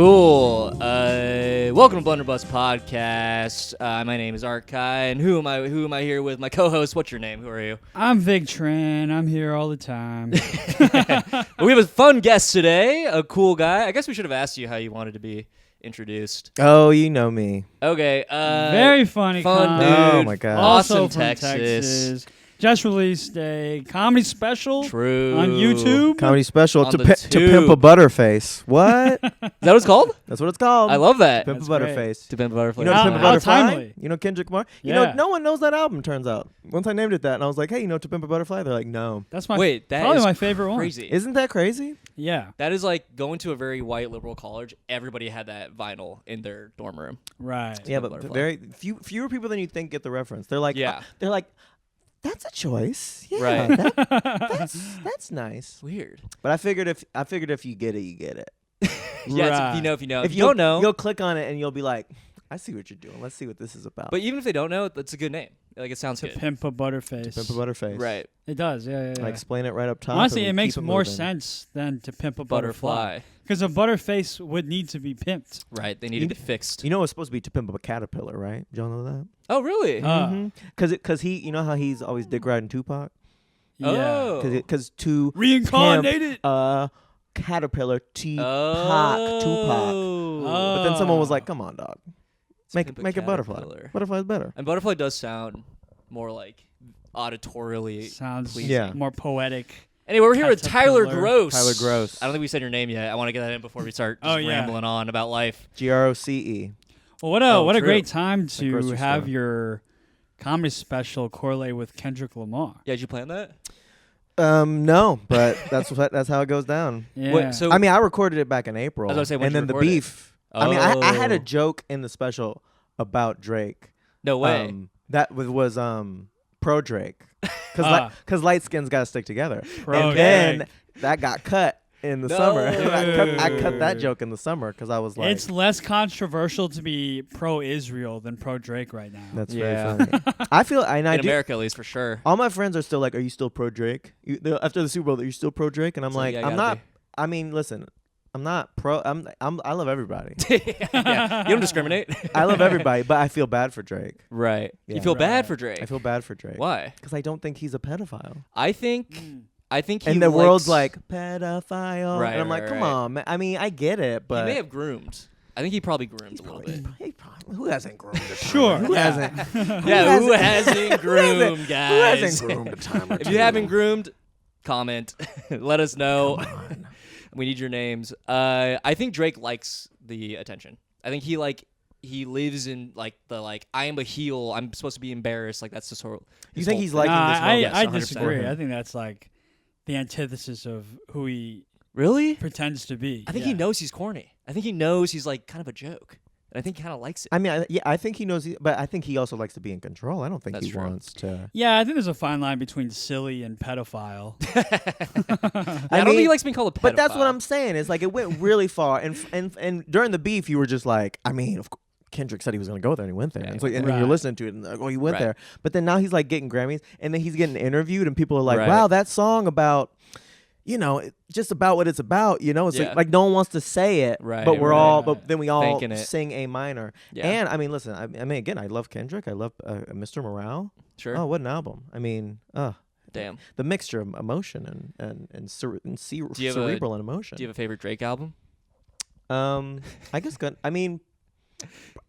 Cool. Welcome to Blunderbuss Podcast. My name is Arkai, and who am I here with? My co-host. What's your name? Who are you? I'm Vic Tran. I'm here all the time. We have a fun guest today, a cool guy. I guess we should have asked you how you wanted to be introduced. Oh, you know me. Okay. Very funny. Fun dude. Oh my god. Also Austin, from Texas. Just released a comedy special True. on YouTube. Comedy special On to, the to Pimp A Butterface. What? Is that what it's called? That's what it's called. I love that. Pimp A That's great. Butterface. To Pimp A Butterface. You know How- To Pimp A how Butterfly? timely. You know Kendrick Lamar? You Yeah. know, no one knows that album, turns out. Once I named it that, and I was like, hey, you know To Pimp A Butterfly? They're like, no. That's my Wait, that probably is my favorite one. crazy. Isn't that crazy? Yeah, That is like going to a very white liberal college. Everybody had that vinyl in their dorm room. right. Yeah, Pimp A but Butterfly. very fewer people than you think get the reference. They're like, Yeah. they're like, that's a choice. Yeah, Right. that's nice. Weird. But I figured if you get it, you get it. Yeah, Right. if you know, if you know. If If you don't know. you'll click on it and you'll be like, I see what you're doing. Let's see what this is about. But even if they don't know, that's a good name. Like, it sounds To good. Pimp a Butterface. Pimp A Butterface. Right. It does. Yeah. I explain it right up top. Honestly, and it we makes keep more moving. sense than To Pimp a Butterfly. Butterfly. Because a butterface would need to be pimped. Right. They need to be fixed. You know, it's supposed to be To Pimp a Caterpillar, right? Did y'all know that? Oh, really? Because he, you know how he's always dick riding Tupac? Yeah. Oh. Because to Reincarnated. Caterpillar Tupac. Oh. But then someone was like, "Come on, dog, make Pimp a it butterfly. caterpillar. Butterfly's better." And butterfly does sound more like auditorially. Sounds pleasing. Yeah. more poetic. Anyway, we're here with Tyler Caterpillar. Groce. Tyler Groce. I don't think we said your name yet. I want to get that in before we start just Oh, yeah. rambling on about life. Groce. Well, what Oh, a true. great time a grocery to have store. your comedy special correlate with Kendrick Lamar. Yeah, did you plan that? No, but that's how it goes down. Yeah. What, so I mean, I recorded it back in April. I was gonna say, when'd and you then the record it? beef. I mean, I had a Oh. joke in the special about Drake. no way. That was pro Drake, because light skins got to stick together. Pro and then Drake. that got cut in the No. summer. I cut that joke in the summer because I was like, It's less controversial to be pro-Israel than pro-Drake right now. that's Yeah. very funny. I feel, and I In do. America, at least, for sure. All my friends are still like, "Are you still pro Drake?" After the Super Bowl, are you still pro Drake? And I'm So, like, yeah, I'm gotta not. I mean, listen, I'm not pro. I love everybody. Yeah. You don't discriminate. I love everybody, but I feel bad for Drake. Right. You Yeah. feel bad Right. for Drake. I feel bad for Drake. Why? Because I don't think he's a pedophile. I think he And the world's likes- like pedophile, Right, and I'm like, right, come right. on, man. I mean, I get it, but he may have groomed. I think he probably groomed a little bit. Who hasn't groomed a time? Sure. Who Yeah. hasn't? Yeah, who hasn't groomed, guys? Who hasn't groomed a time or If two? you haven't groomed, comment. Let us know. Come on. We need your names. I think Drake likes the attention. I think he lives in the I am a heel. I'm supposed to be embarrassed. Like that's the sort. You think whole he's thing. liking this moment? Yes, I 100%. disagree. I think that's like the antithesis of who he Really? pretends to be. I think he knows he's corny. I think he knows he's like kind of a joke. And I think he kind of likes it. I mean, I think he knows, but I think he also likes to be in control. I don't think That's he true. wants to. Yeah, I think there's a fine line between silly and pedophile. I don't think he likes being called a pedophile. But that's what I'm saying. Is like it went really far, and during the beef, you were just like, I mean, of course, Kendrick said he was going to go there, and he went there. Yeah, And so, and right. you're listening to it, and like, oh, he went Right. there. But then now he's like getting Grammys, and then he's getting interviewed, and people are like, Right. wow, that song about, just about what it's about. It's Yeah. like no one wants to say it, Right, but we're right. all, but then we all Thinking it. sing A minor. Yeah. And I mean, listen, I mean, again, I love Kendrick. I love Mr. Morale. Sure. Oh, what an album! I mean, Damn. the mixture of emotion and Do you have cerebral and emotion. Do you have a favorite Drake album? I guess good. I mean,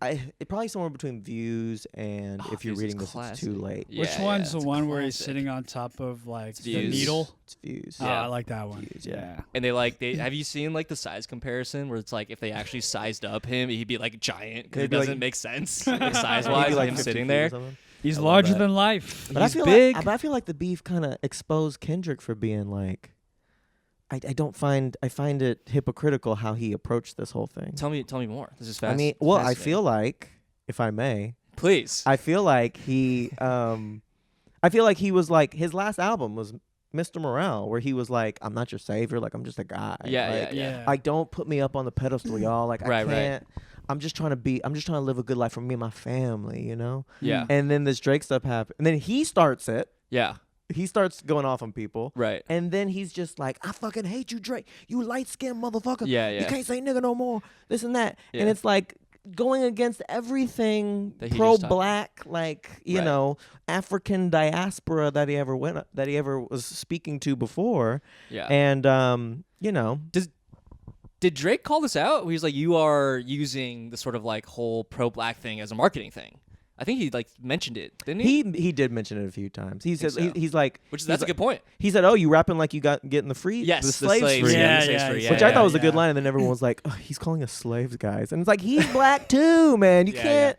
it probably somewhere between Views and If You're Views is Reading This, It's classic. Too Late. Yeah, Which one's it's the a one where he's classic. sitting on top of like the Views. needle? It's Views. Oh, Yeah. I like that one. Views, yeah. And they have you seen like the size comparison where it's like if they actually sized up him, he'd be like giant because He'd it be like- doesn't make sense like, size Maybe wise. like Him 50 sitting feet there. or something. He's I love larger that. than life. But He's I feel big. Like, but I feel like the beef kind of exposed Kendrick for being like. I find it hypocritical how he approached this whole thing. Tell me more. This is I fast. mean, well, I fascinating. feel like, if I may, Please. I feel like he was like his last album was Mr. Morale, where he was like, "I'm not your savior, like I'm just a guy. Yeah, Like, Yeah. Like don't put me up on the pedestal, y'all. Like Right, I right. can't. I'm just trying to live a good life for me and my family, Yeah. And then this Drake stuff happened, and then he starts it. Yeah. he starts going off on people. Right. And then he's just like, I fucking hate you, Drake. You light-skinned motherfucker. Yeah, You yeah. can't say nigga no more. This and that. Yeah. And it's like going against everything That he just pro-black, like, you Right. know, African diaspora that he ever was speaking to before. Yeah. And, you know. Did Drake call this out? He was like, you are using the sort of like whole pro-black thing as a marketing thing. I think he like mentioned it, didn't he? He did mention it a few times. He said so. he's like, That's a good point. he said, "Oh, you rapping like you getting the free, Yes, the slaves free." Yeah, the slaves yeah, free. yeah. Which I thought was a good line, and then everyone was like, oh, "He's calling us slaves, guys," and it's like he's black too, man. You Yeah, can't.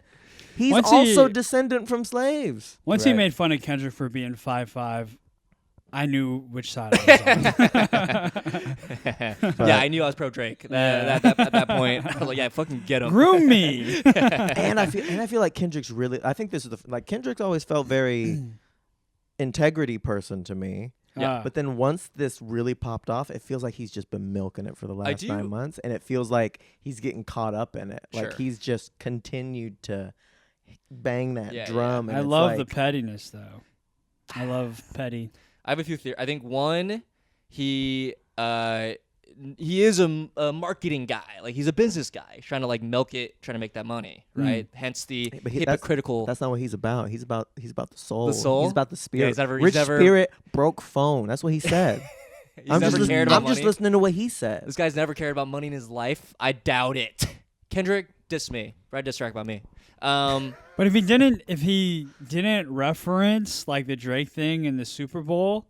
He's Once also he- descendant from slaves. Once he Right. made fun of Kendrick for being 5'5", I knew which side I was on. Yeah, I knew I was pro Drake. At that point, I was like, yeah, fucking get him. Groom me. And I feel like Kendrick's really. I think this is like Kendrick's always felt very integrity person to me. Yeah. But then once this really popped off, it feels like he's just been milking it for the last do- 9 months, and it feels like he's getting caught up in it. Like Sure. he's just continued to bang that Yeah, drum. And I it's love the like, pettiness, though. I love petty. I have a few theories. I think one, he is a marketing guy. Like he's a business guy, trying to like milk it, trying to make that money, right? Hence the But hypocritical. That's not what he's about. He's about the soul. The soul? He's about the spirit. he's never- Rich never- spirit, broke phone. That's what he said. He's I'm never just cared about I'm just money. listening to what he said. This guy's never cared about money in his life. I doubt it. Kendrick diss me. Right, diss track about me. But if he didn't reference like the Drake thing in the Super Bowl,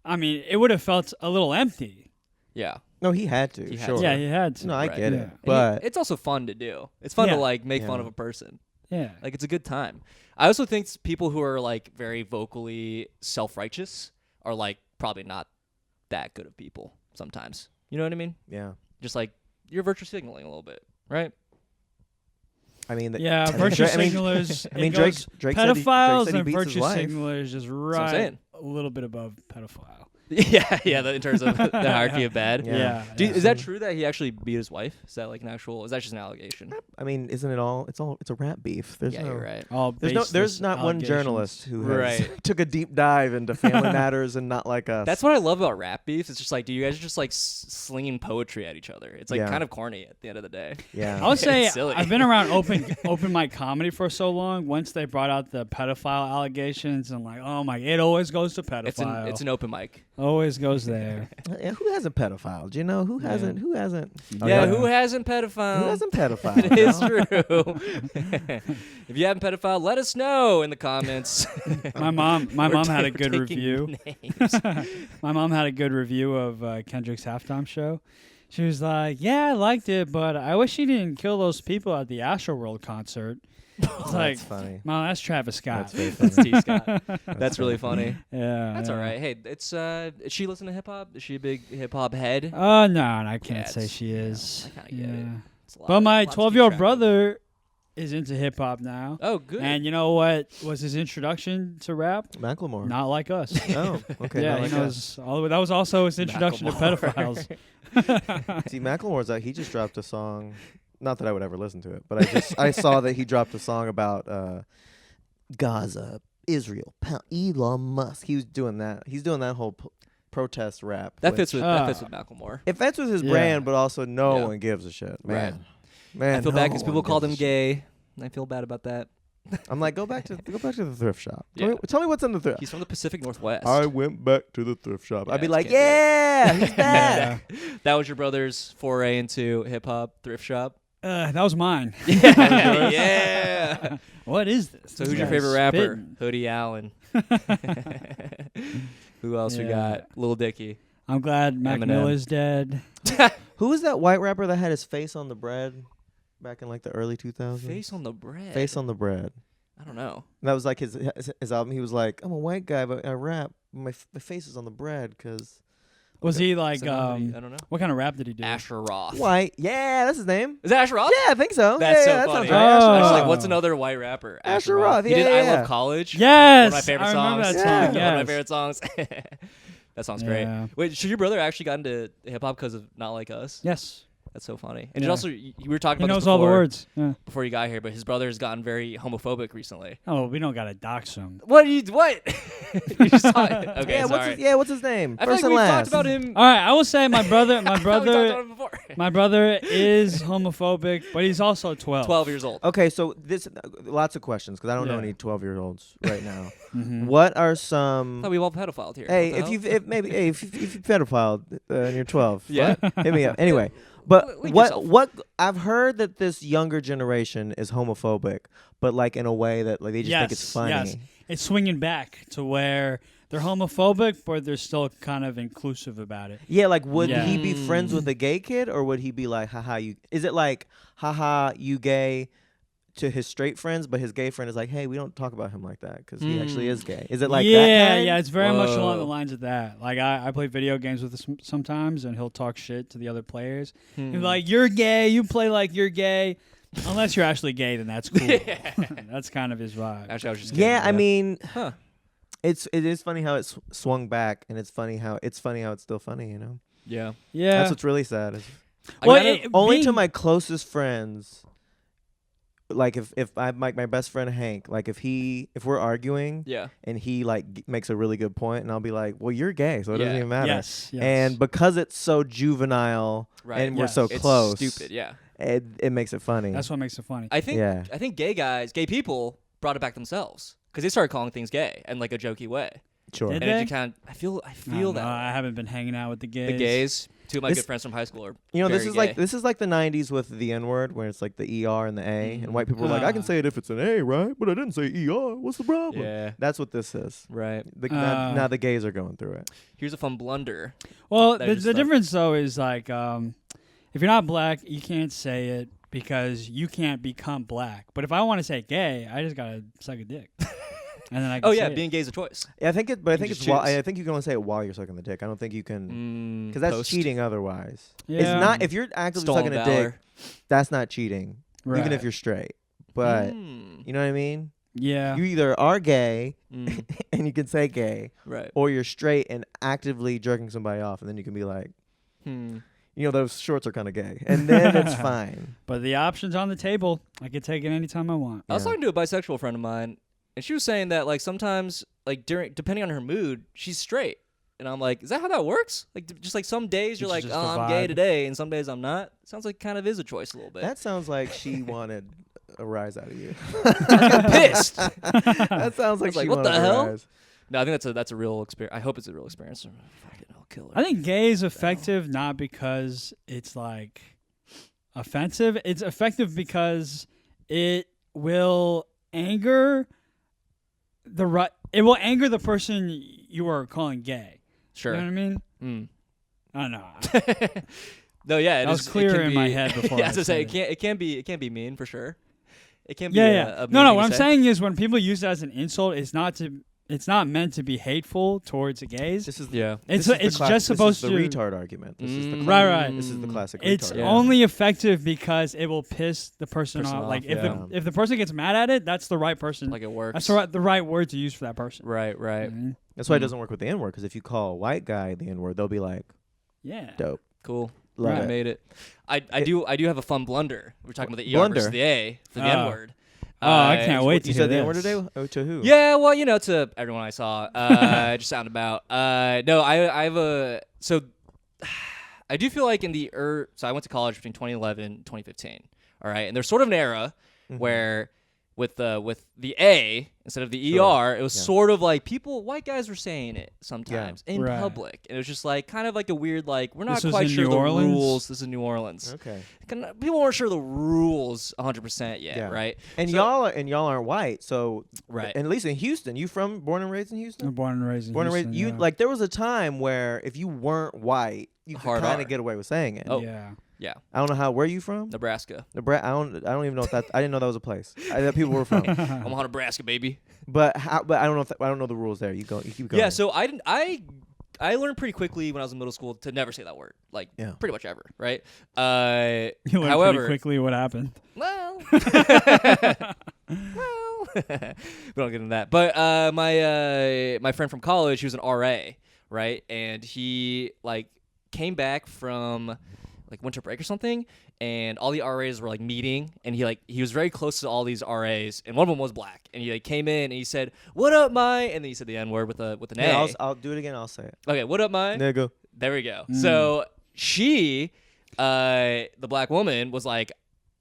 I mean, it would have felt a little empty. Yeah. No, he had to. He had sure. to. Yeah, he had to. No, I Right. get Yeah. it. And But it's also fun to do. It's fun Yeah. to like make fun Yeah. of a person. Yeah. Like it's a good time. I also think people who are like very vocally self-righteous are like probably not that good of people sometimes. You know what I mean? yeah, Just like you're virtue signaling a little bit, right? I mean, Yeah, I mean, virtue Drake- I mean, signalers. I mean, it goes Drake said he pedophiles and beats his virtue wife. signalers just what I'm right saying. a little bit above pedophile. yeah. In terms of the hierarchy of bad. Yeah. Yeah. Is that true that he actually beat his wife? Is that like an actual? Is that just an allegation? I mean, isn't it all? It's a rap beef. There's Yeah, no. you're right. All There's baseless not one allegations. journalist who has Right. took a deep dive into family matters and not like us. That's what I love about rap beefs. It's just like, do you guys are just like slinging poetry at each other? It's like Yeah. kind of corny at the end of the day. yeah. I would say It's silly. I've been around open mic comedy for so long. Once they brought out the pedophile allegations, and like, oh my, it always goes to pedophile. It's an open mic. Always goes there. Yeah, who hasn't pedophiled? You know who hasn't? Who hasn't? Oh, Yeah, yeah. who hasn't pedophile? Who hasn't pedophiled? It is y'all? true. If you haven't pedophile, let us know in the comments. My mom had a good We're taking review. names. My mom had a good review of Kendrick's halftime show. She was like, "Yeah, I liked it, but I wish he didn't kill those people at the Astroworld concert." It's like, That's funny. Mom, that's Travis Scott. That's very That's funny. T. Scott. That's really funny. Yeah, That's yeah. all right. Hey, it's is she listen to hip hop? Is she a big hip hop head? No, I can't Yeah, say it's- she is. I kinda get it. It's a lot- But my lot to keep 12-year-old track of. brother is into hip hop now. Oh, good. And you know what was his introduction to rap? Macklemore. Not like us. Oh, okay. yeah, not he like us. knows all. That was also his introduction to Macklemore. pedophiles. See, Macklemore's like he just dropped a song. Not that I would ever listen to it, but I saw that he dropped a song about Gaza, Israel, Elon Musk. He was doing that. He's doing that whole protest rap. That which- fits with Macklemore. It fits with his Yeah. brand, but also no Yeah. one gives a shit. Right. Man, man. I feel no bad because people one called him gives a gay. And I feel bad about that. shit. I'm like, go back to the thrift shop. Yeah. Tell me what's in the thrift. He's from the Pacific Northwest. I went back to the thrift shop. Yeah, I'd be it's like, can't be yeah, he's back. That was your brother's foray into hip hop thrift shop. That was mine. Yeah. What is this? So This who's your guy's favorite rapper? spitting. Hoodie Allen. Who else we Yeah. got? Lil Dicky. I'm glad Mac Eminem. Miller's dead. Who was that white rapper that had his face on the bread back in like the early 2000s? Face on the bread. Face on the bread. I don't know. That was like his album. He was like, I'm a white guy, but I rap. My face is on the bread because Was he like, Is it not Hoodie? I don't know. what kind of rap did he do? Asher Roth. white. Yeah, that's his name. Is that Asher Roth? Yeah, I think so. That's yeah, so that funny. sounds right. Oh. I was Asher like, Roth. what's another white rapper? Asher Roth, He did yeah, I yeah. Love College. Yes, One of my favorite I remember songs. that Yeah. song. One of my Yes. favorite songs. That sounds great. Yeah. Wait, should your brother actually got into hip hop because of Not Like Us? Yes. That's so funny. And Yeah. also, we were talking He about knows this all the before, words. Yeah. before you got here, but his brother has gotten very homophobic recently. Oh, we don't gotta dox him. What? You just okay, Yeah, sorry. what's his name? I feel First like and we've last. talked about him. All right, I will say my brother, We talked about him before. my brother is homophobic, but he's also 12. 12 years old. Okay, so this lots of questions because I don't know Yeah. any 12-year-olds right now. Mhm. What are I some? thought we all pedophiled here. Hey, What the hell? if you pedophile and you're 12, Yeah. hit me up. Anyway, but Link yourself. what I've heard that this younger generation is homophobic, but like in a way that like they just think it's funny. Yes. It's swinging back to where they're homophobic, but they're still kind of inclusive about it. Yeah, like would Yeah. he be friends with a gay kid, or would he be like, haha, you? Is it like, haha, you gay? To his straight friends, but his gay friend is like, hey, we don't talk about him like that because he actually is gay. Is it like yeah, that kind? yeah, it's very much along the Whoa. lines of that. Like I play video games with him sometimes, and he'll talk shit to the other players. He'll be like, "You're gay. You play like you're gay." Unless you're actually gay, then that's cool. That's kind of his vibe. Actually, I was just kidding. Yeah, I mean, Huh. it is funny how it swung back, and it's funny how it's still funny. You know, Yeah. Yeah. that's what's really sad. Is Well, only to being- my closest friends. Like if I my best friend Hank, like if we're arguing Yeah. and he like makes a really good point, and I'll be like, well, you're gay, so it doesn't Yeah. even matter. Yes, yes. And because it's so juvenile Right. and we're Yes. so It's close, stupid. Yeah. it makes it funny. That's what makes it funny. I think Yeah. I think gay people brought it back themselves because they started calling things gay in like a jokey way. Sure. Did And they? it kind of, I feel I that don't know, way. I haven't been hanging out with the gays. The gays. Two of my This- good friends from high school are You know, very gay. this is like the '90s with the N-word, where it's like the ER and the A, and white people were like, I can Ah. say it if it's an A, right? But I didn't say ER. What's the problem? Yeah. That's what this is. Right. Now the gays are going through it. Here's a fun blunder. Well, That the just, like- difference though is like, if you're not black, you can't say it because you can't become black. But if I want to say gay, I just gotta suck a dick, and then I can Oh say yeah, it. being gay is a choice. Yeah, I think it, but I You think just it's while, choose. I think you can only say it while you're sucking the dick. I don't think you can, because that's Post. cheating otherwise. Yeah. It's not if you're actively Stolen sucking a valor. dick. That's not cheating, even if Right. you're straight. But Mm. you know what I mean? Yeah. You either are gay Mm. and you can say gay, Right. or you're straight and actively jerking somebody off, and then you can be like, Hmm. you know, those shorts are kind of gay, and then it's fine. But the option's on the table. I can take it anytime I want. I was Yeah. talking to a bisexual friend of mine, and she was saying that like sometimes, like depending on her mood, she's straight. And I'm like, is that how that works? Like, just like some days you're It's like, just oh, a I'm gay vibe. today, and some days I'm not. Sounds like kind of is a choice a little bit. That sounds like she wanted a rise out of you. I'm pissed. That sounds like was like, she what the wanted a hell? rise. No, I think that's a real experience. I hope it's a real experience. Fuck it, I'll kill her. I think gay is effective not because it's like offensive. It's effective because it will anger it will anger the person you are calling gay. Sure. You know what I mean? Mm. I don't know. No, yeah, it That was is- it clear can in my be- head before yeah, I I was to said say it. it can be mean for sure. It can be. Yeah, a- yeah. a mean No, thing what to I'm say. saying is when people use it as an insult, it's not meant to be hateful towards the gays. This is Yeah. It's this is the it's cla- just supposed this to is the retard argument. This is the Mm. Right. This is the classic It's retard. Yeah. only effective because it will piss the person Person off. off, Like yeah. if the person gets mad at it, that's the right person. Like it works. That's the right word to use for that person. Right, right. Mhm. That's why it Mm. doesn't work with the N word, because if you call a white guy the N word, they'll be like, Yeah. dope. Cool. Love I it. made it. I do have a fun blunder. We're talking about the ER Blunder? versus the A for the Oh. N word. Oh, I can't wait to You hear said the this. N word today? Oh, to who? Yeah, well, to everyone I saw, just sound about. No, I have a so. I do feel like in the so I went to college between 2011 and 2015. All right, and there's sort of an era where with the A instead of the Sure. ER, it was Yeah. sort of like white guys were saying it sometimes in Right. public, and it was just like kind of like a weird like we're not This was quite in sure New the Orleans? rules. This is New Orleans. Okay. People weren't sure the rules 100% yet, Yeah. right? And So- y'all aren't white, so Right. And at least in Houston, you born and raised in I'm Houston? born and raised in Born and raised. Houston, You yeah. like there was a time where if you weren't white, you could Hard kind R. of get away with saying it. Oh. Yeah. Yeah, I don't know how. Where are you from? Nebraska. Nebraska. I don't even know if that. I didn't know that was a place. That people were from. Omaha, Nebraska, baby. But I don't know if I don't know the rules there. You keep going. Yeah, so I learned pretty quickly when I was in middle school to never say that word, like Yeah. pretty much ever, right? You learned however, pretty quickly what happened. well, we don't get into that. But my friend from college, he was an RA, right? And he like came back from winter break or something, and all the RAs were like meeting, and he was very close to all these RAs, and one of them was black, and he like came in and he said, "What up, my?" and then he said the N-word with an A. Yeah, I'll do it again. I'll say it. Okay, what up, my? Nigga. There we go. So she, the black woman, was like,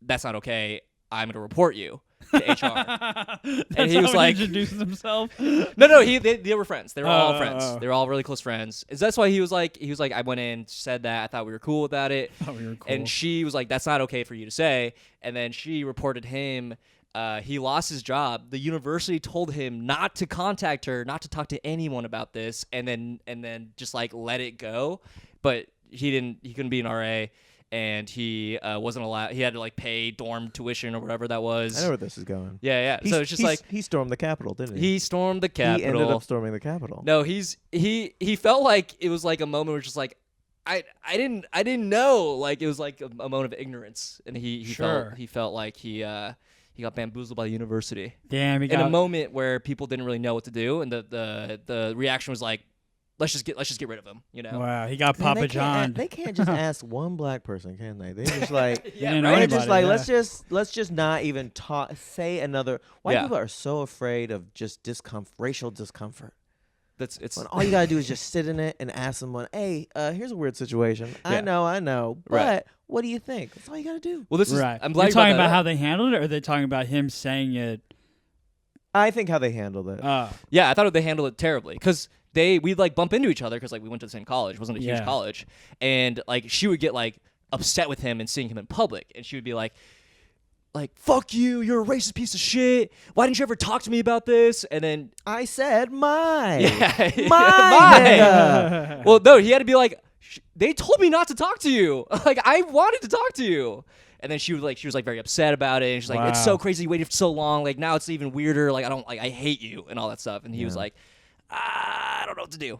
"That's not okay. I'm gonna report you to HR." And he was like, introduced himself. No, they were friends. They were all friends. Oh. They were all really close friends. And that's why he was like, I went in, said that, I thought we were cool about it. Oh, we were cool. And she was like, that's not okay for you to say. And then she reported him. He lost his job. The university told him not to contact her, not to talk to anyone about this, and then just like let it go. But he couldn't be an RA. And he wasn't allowed. He had to like pay dorm tuition or whatever that was. I know where this is going. Yeah. So it's just like he stormed the Capitol, didn't he? he stormed the Capitol. He ended up storming the Capitol. No, he felt like it was like a moment where just like I didn't know, like it was like a moment of ignorance, and he felt like he got bamboozled by the university. Damn, in a moment where people didn't really know what to do, and the reaction was like, let's just get rid of him, you know. Wow, he got Man, Papa John. They can't just ask one black person, can they? They just like Yeah, right? they're just like Yeah. let's just not even talk. Say another. White Yeah. people are so afraid of just racial discomfort. It's When all you gotta do is just sit in it and ask someone, "Hey, here's a weird situation. Yeah. I know, but Right. what do you think?" That's all you gotta do. well, this is Right. I'm glad You're you talking brought that about how up. they handled it, or are they talking about him saying it? I think how they handled it. Yeah, I thought they handled it terribly because we'd like bump into each other because like we went to the same college. It wasn't a huge Yeah. college, and like she would get like upset with him and seeing him in public, and she would be like, fuck you, you're a racist piece of shit. Why didn't you ever talk to me about this? And then I said my. yeah, My nigga. Well, no, he had to be like, they told me not to talk to you. Like I wanted to talk to you. And then she was like very upset about it. And she's like, it's so Wow. crazy you waited for so long. Like now it's even weirder. Like I hate you and all that stuff. And he was like, I don't know what to do.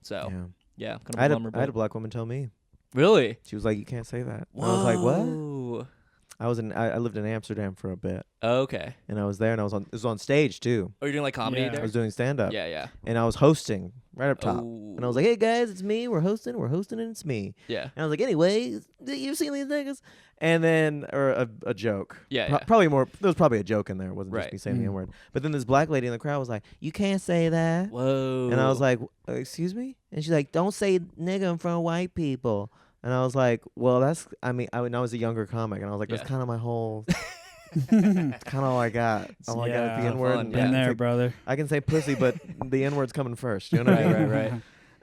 So yeah, kind of I had, a bummer. I had a black woman tell me. Really? She was like, "You can't say that." And I was like, "What?" Whoa. I lived in Amsterdam for a bit, Okay. and I was there, and it was on stage too. Oh, you're doing like comedy Yeah. there? I was doing stand up. Yeah. And I was hosting right up top. Oh. And I was like, "Hey guys, it's me. We're hosting, and it's me." Yeah. And I was like, "Anyway, you've seen these niggas?" And then a joke. Yeah. Probably more. There was probably a joke in there. It wasn't Right. just me saying the N word. But then this black lady in the crowd was like, "You can't say that." Whoa. And I was like, "Excuse me?" And she's like, "Don't say nigga in front of white people." And I was like, "Well, that's. I was a younger comic, and I was like, that's Yeah. kind of my whole. It's kind of all I got. All I got is the Yeah. N word. Fun, and yeah. Been I can there, say- brother. I can say pussy, but the N word's coming first. You know what I mean? right.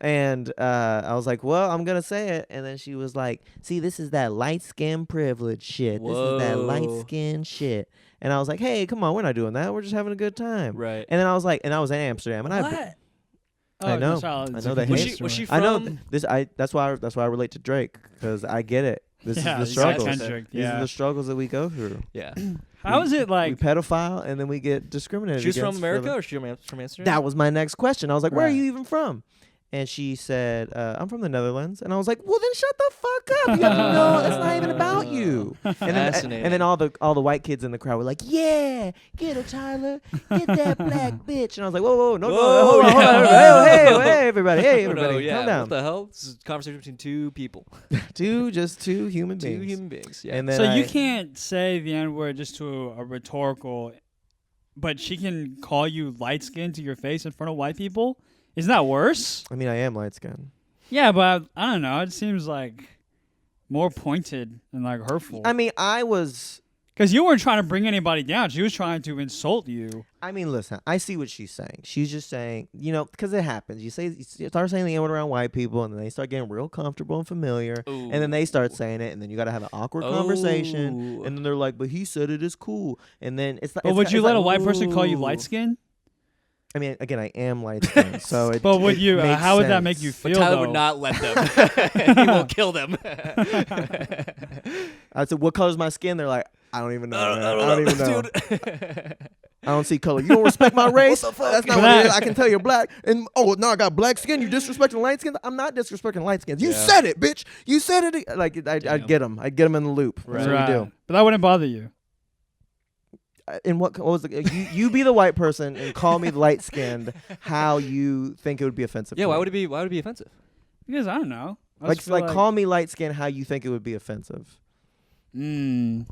And I was like, well, I'm gonna say it. And then she was like, see, this is that light skin privilege shit. This is that Whoa. light skin shit. And I was like, hey, come on, we're not doing that. We're just having a good time. Right. And then I was like, and I was in Amsterdam, and What? I know. sorry, I it's know a they Was hate she was she I know from? that's why I relate to Drake, because I get it. This Yeah, is he's the like struggles. Kendrick, These are yeah. the struggles that we go through. Yeah. How is it We like? pedophile, and then we get discriminated She was from against for America the- or she from Amsterdam? That was my next question. I was like, where are Right. you even from? And she said, I'm from the Netherlands. And I was like, well, then shut the fuck up. You have to know that's not even about you. Fascinating. And then all the white kids in the crowd were like, yeah, get her, Tyler. Get that black bitch. And I was like, whoa, no, Whoa, hold on. yeah. Hey, everybody. Hey, Oh, everybody. no, yeah. Calm down. What the hell? This is a conversation between two people. Just two human beings. Two human beings. Yeah. And then So you I- can't say the N word just to a rhetorical, but she can call you light skinned to your face in front of white people. Isn't that worse? I mean, I am light skinned. Yeah, but I don't know. It seems like more pointed and like hurtful. I mean, I was. Because you weren't trying to bring anybody down. She was trying to insult you. I mean, listen, I see what she's saying. She's just saying, because it happens. You start saying the N word around white people, and then they start getting real comfortable and familiar, and then they start saying it, and then you got to have an awkward conversation, Ooh. and then they're like, "But he said it is cool," and then it's like. But would you it's let a like, white person call you ooh. light skinned? I mean, again, I am light skinned, so it. But would it you? makes How would that sense. make you But feel? Tyler though? would not let them. He will kill them. I said, "What color's my skin?" They're like, "I don't even know. man. I don't even know. Dude. I don't see color. You don't respect my race. What the fuck? That's not what it is. I can tell you're black. And no, I got black skin. You disrespecting light skin. I'm not disrespecting light skin. You Yeah. said it, bitch. You said it. Like I'd Damn. get them. I'd get them in the loop. That's what we do. But that wouldn't bother you. And what was the, you be the white person and call me the light skinned? How you think it would be offensive? Yeah, to why me. would it be offensive? Because I don't know. Like call me light skinned how you think it would be offensive. I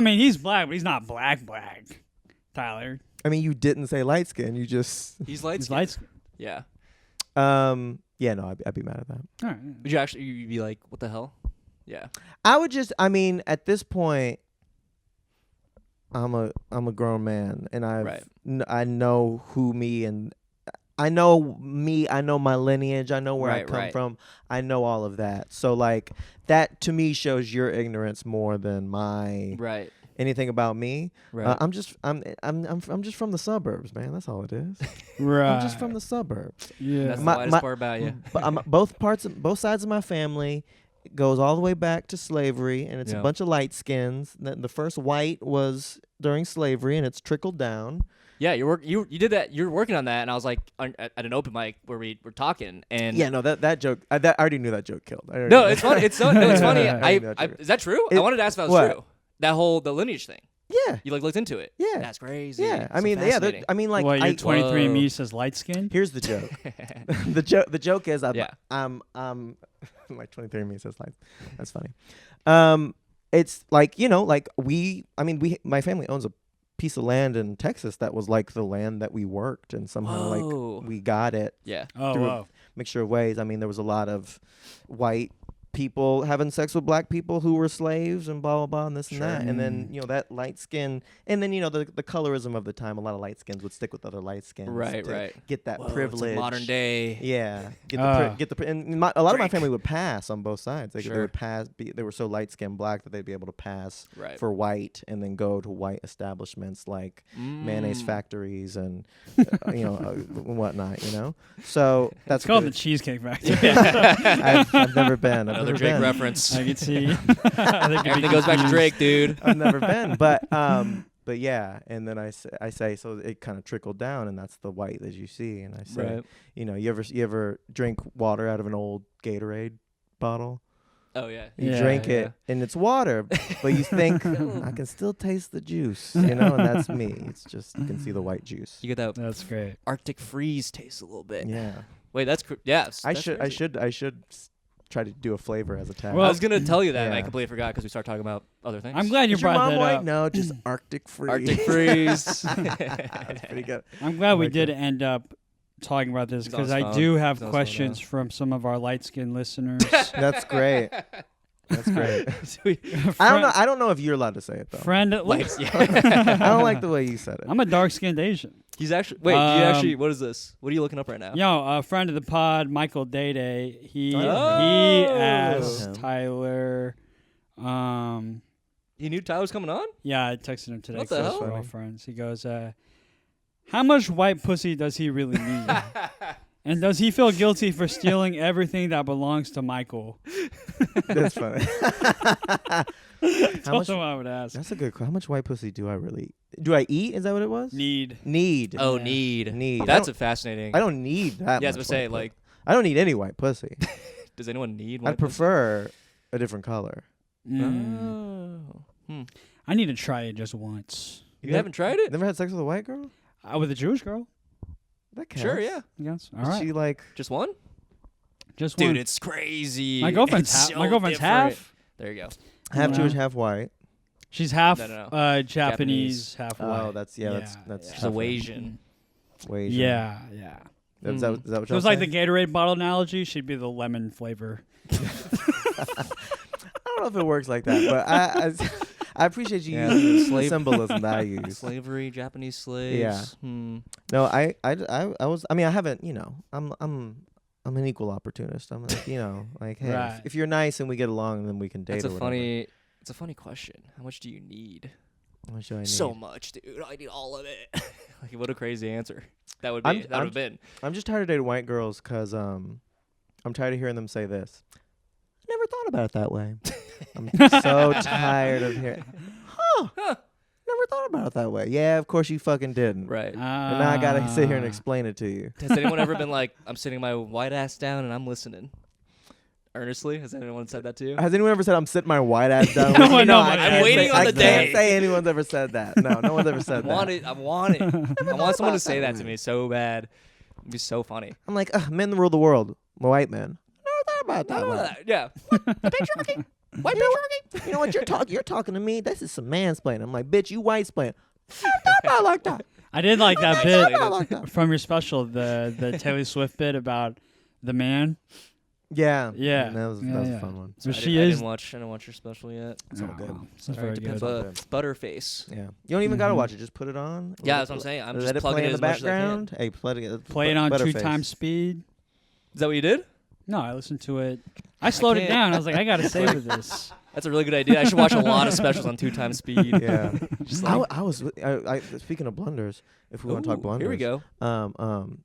mean, he's black, but he's not black, Tyler. I mean, you didn't say light skin. You just He's light He's skinned. light skinned. Yeah. Yeah, no, I'd be mad at that. All right. Would you actually you'd be like, what the hell? Yeah. I would just. I mean, at this point, I'm a grown man, and I know who me and I know me. I know my lineage. I know where I come from. I know all of that. So like that to me shows your ignorance more than my anything about me. Right. I'm just from the suburbs, man. That's all it is. Right. I'm just from the suburbs. Yeah. That's the lightest part about you. Both sides of my family goes all the way back to slavery, and it's a bunch of light skins. The first white was during slavery, and it's trickled down. Yeah, you did that. You're working on that, and I was like at an open mic where we were talking, and that joke. I already knew that joke killed. No, it's funny. It's funny. Is that true? I wanted to ask if that was true. That the lineage thing. Yeah, you looked into it. Yeah, that's crazy. Yeah, I mean, your 23andMe says light skin. Here's the joke. The joke is my 23andMe says light. That's funny. It's like my family owns a piece of land in Texas that was like the land that we worked, and somehow like we got it. Yeah. Through a mixture of ways. I mean, there was a lot of white people having sex with black people who were slaves and blah blah blah and this and that, and then that light skin, and then the colorism of the time. A lot of light skins would stick with other light skins, get that privilege. It's like modern day, and a lot of my family would pass on both sides. They would pass. They were so light skinned black that they'd be able to pass for white, and then go to white establishments like mayonnaise factories and whatnot. So that's called the Cheesecake Factory. I've never been. Another Drake reference. I can see. Everything goes back to Drake, dude. I've never been, but yeah. And then I say, so it kind of trickled down, and that's the white that you see. And I say, you ever drink water out of an old Gatorade bottle? Oh yeah. You drink it, and it's water, but you think I can still taste the juice, and that's me. It's just you can see the white juice. You get that. That's great. Arctic freeze taste a little bit. Yeah. Wait, that's I should try to do a flavor as a tag. Well, I was gonna tell you that, and I completely forgot because we started talking about other things. I'm glad you brought that up. No, just Arctic freeze. Arctic freeze. That's pretty good. I'm glad we did end up talking about this because I do have questions from some of our light-skinned listeners. That's great. That's great. I don't know if you're allowed to say it though. I don't like the way you said it. I'm a dark-skinned Asian. He's actually. What is this? What are you looking up right now? A friend of the pod, Michael Day. He asked Tyler. He knew Tyler was coming on? Yeah, I texted him today. What the hell? We're all friends. He goes, "How much white pussy does he really need?" And does he feel guilty for stealing everything that belongs to Michael? That's funny. That's also what I would ask. That's a good question. How much white pussy do I eat? Is that what it was? Need. Oh, need. That's fascinating. I don't need that. Yeah, I was gonna say like. I don't need any white pussy. Does anyone need white I'd prefer a different color. I need to try it just once. You haven't tried it? Never had sex with a white girl? With a Jewish girl? That counts. Sure, yeah. Yes. All right. She like just one? Just one. Dude, it's crazy. My girlfriend's half. There you go. Half Jewish, half white. She's half Japanese, half white. Oh, that's She's a Wasian. Yeah. Is that what it was like the Gatorade bottle analogy. She'd be the lemon flavor. I don't know if it works like that, but I appreciate you using the symbolism that I use. Slavery, Japanese slaves. Yeah. No, I was. I mean, I haven't. I'm an equal opportunist. I'm like, like, hey, if you're nice and we get along, then we can date. It's a funny question. How much do you need? How much do I need? So much, dude. I need all of it. Like, what a crazy answer that would be. That would have been. I'm just tired of dating white girls because I'm tired of hearing them say this. I never thought about it that way. I'm so tired of hearing. Never thought about it that way. Yeah, of course you fucking didn't. Right. And now I gotta sit here and explain it to you. Has anyone ever been like, I'm sitting my white ass down and I'm listening? Earnestly? Has anyone said that to you? Has anyone ever said I'm sitting my white ass down? No, I'm waiting on the day. I can't say anyone's ever said that. No one's ever said that. I want it. I want someone to say that to me so bad. It'd be so funny. I'm like, men rule the world. I'm a white man. Never about that one. Yeah. Patriarchy. White patriarchy. You know what? You're talking to me. This is some mansplaining. I'm like, bitch, you white-splaining. I like that. I did like that I like that. bit from your special, the Taylor Swift bit about the man. Yeah. Yeah. And that was a fun one. So I she didn't is. watch your special yet. It's all good. It's Sorry, very To good. Pimp A Butterface. Yeah. You don't even gotta watch it. Just put it on. Yeah, that's what I'm saying. I'm Let just it plugging play it in as the much as I can. background. Hey, Play it on Butterface. 2 times speed. Is that what you did? No, I listened to it. I slowed it can't. down. I was like, I gotta savor this. That's a really good idea. I should watch a lot of specials on 2 times speed. Yeah. Just I, like, I was speaking of blunders. If we want to talk ooh, blunders, here we go.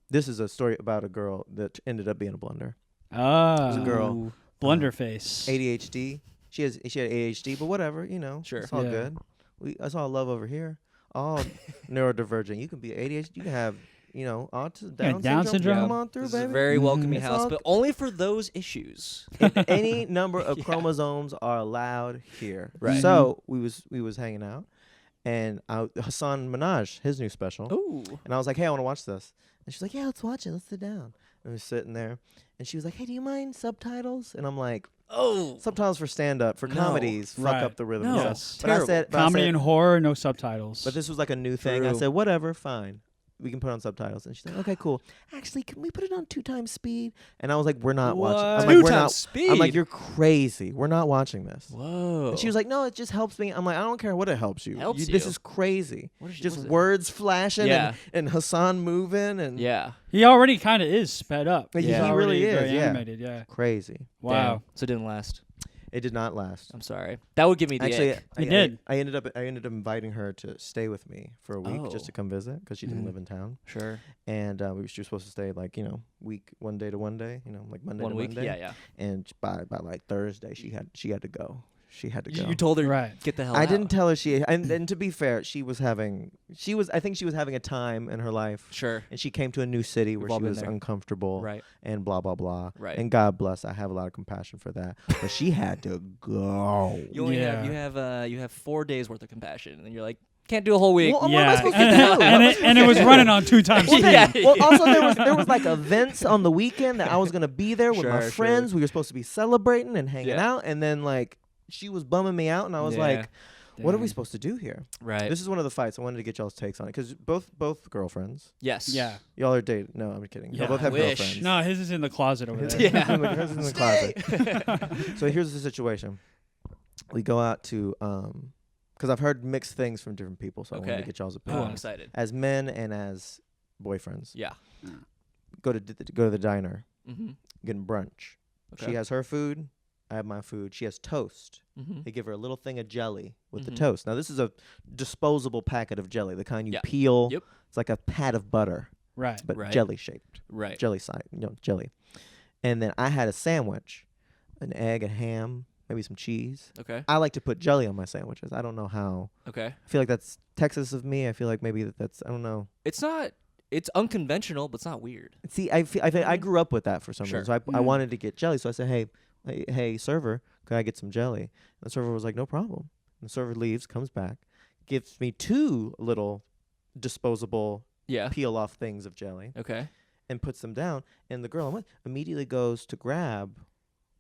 This is a story about a girl that ended up being a blunder. Oh, There's a girl. Blunderface. ADHD. She had ADHD, but whatever, Sure. It's all Yeah. good. That's all love over here. All neurodivergent. You can be ADHD. You can have, autism, Down syndrome. Come on through, This is a baby. very welcoming It's house, all but only for those issues. Any number of Yeah. chromosomes are allowed here. Right. So we was hanging out, and Hassan Minaj, his new special. Ooh. And I was like, hey, I want to watch this. And she's like, yeah, let's watch it. Let's sit down. And we're sitting there. And she was like, hey, do you mind subtitles? And I'm like, Oh. subtitles for stand-up, for No. comedies, fuck Right. up the rhythm. No. So- Yes. But I Terrible. said, Comedy and horror, no subtitles. but this was like a new thing. I True. said, whatever, fine. We can put on subtitles. And she's like, okay, cool. Actually, can we put it on 2 times speed? And I was like, we're not watching. I'm What? like, 2 we're times not. speed. I'm like, you're crazy. We're not watching this. Whoa. And she was like, no, it just helps me. I'm like, I don't care what it helps you. Helps This you? is crazy. What is she- Just what is it? words flashing Yeah. and Hassan moving and Yeah. he already kind of is sped up. He He's really already is, very yeah. animated. Yeah. crazy. Wow. Damn. So it didn't last. It did not last. I'm sorry. That would give me the Actually, ick. It did. I ended up inviting her to stay with me for a week just Oh. to come visit because she didn't Mhm. live in town, Sure. and she was supposed to stay like one day to one day, like Monday 1 to week. Monday. Yeah, yeah. And by like Thursday, she had to go. She had to go. You told her, Right. get the hell I out. didn't tell her and to be fair, I think she was having a time in her life. Sure. And she came to a new city where We've all she been was there. uncomfortable Right. and blah blah blah. Right. And God bless, I have a lot of compassion for that. But she had to go. You only Yeah. you have 4 days worth of compassion, and then you're like, can't do a whole week. Well, what am I Yeah. supposed to do? And it was running on 2 times Well, speed. Yeah. well, also there was like events on the weekend that I was gonna be there with my Sure, friends. sure. We were supposed to be celebrating and hanging Yeah. out, and then like she was bumming me out, and I was Yeah. like, "What are we Damn. supposed to do here?" Right. This is one of the fights. I wanted to get y'all's takes on it because both girlfriends. Yes. Yeah. Y'all are dating. No, I'm kidding. Yeah, Y'all both I have wish. girlfriends. No, his is in the closet over His- there. Yeah. his is in the closet. So here's the situation. We go out to because I've heard mixed things from different people, so I wanted Okay. to get y'all's Oh, opinion. I'm excited. As men and as boyfriends, Yeah. go to the diner, Mm-hmm. getting brunch. Okay. She has her food. I have my food. She has toast. Mm-hmm. They give her a little thing of jelly with the Mhm. toast. Now this is a disposable packet of jelly, the kind you Yeah. peel. Yep. It's like a pat of butter, Right. but Right. jelly shaped, Right. jelly side, jelly. And then I had a sandwich, an egg, a ham, maybe some cheese. Okay. I like to put jelly on my sandwiches. I don't know how. Okay. I feel like that's Texas of me. I feel like maybe that's I don't know. It's not. It's unconventional, but it's not weird. See, I grew up with that for some Sure. reason. So I Mm. wanted to get jelly. So I said, hey, server, could I get some jelly? And the server was like, no problem. And the server leaves, comes back, gives me 2 little disposable Yeah. peel off things of jelly Okay. and puts them down. And the girl I'm with immediately goes to grab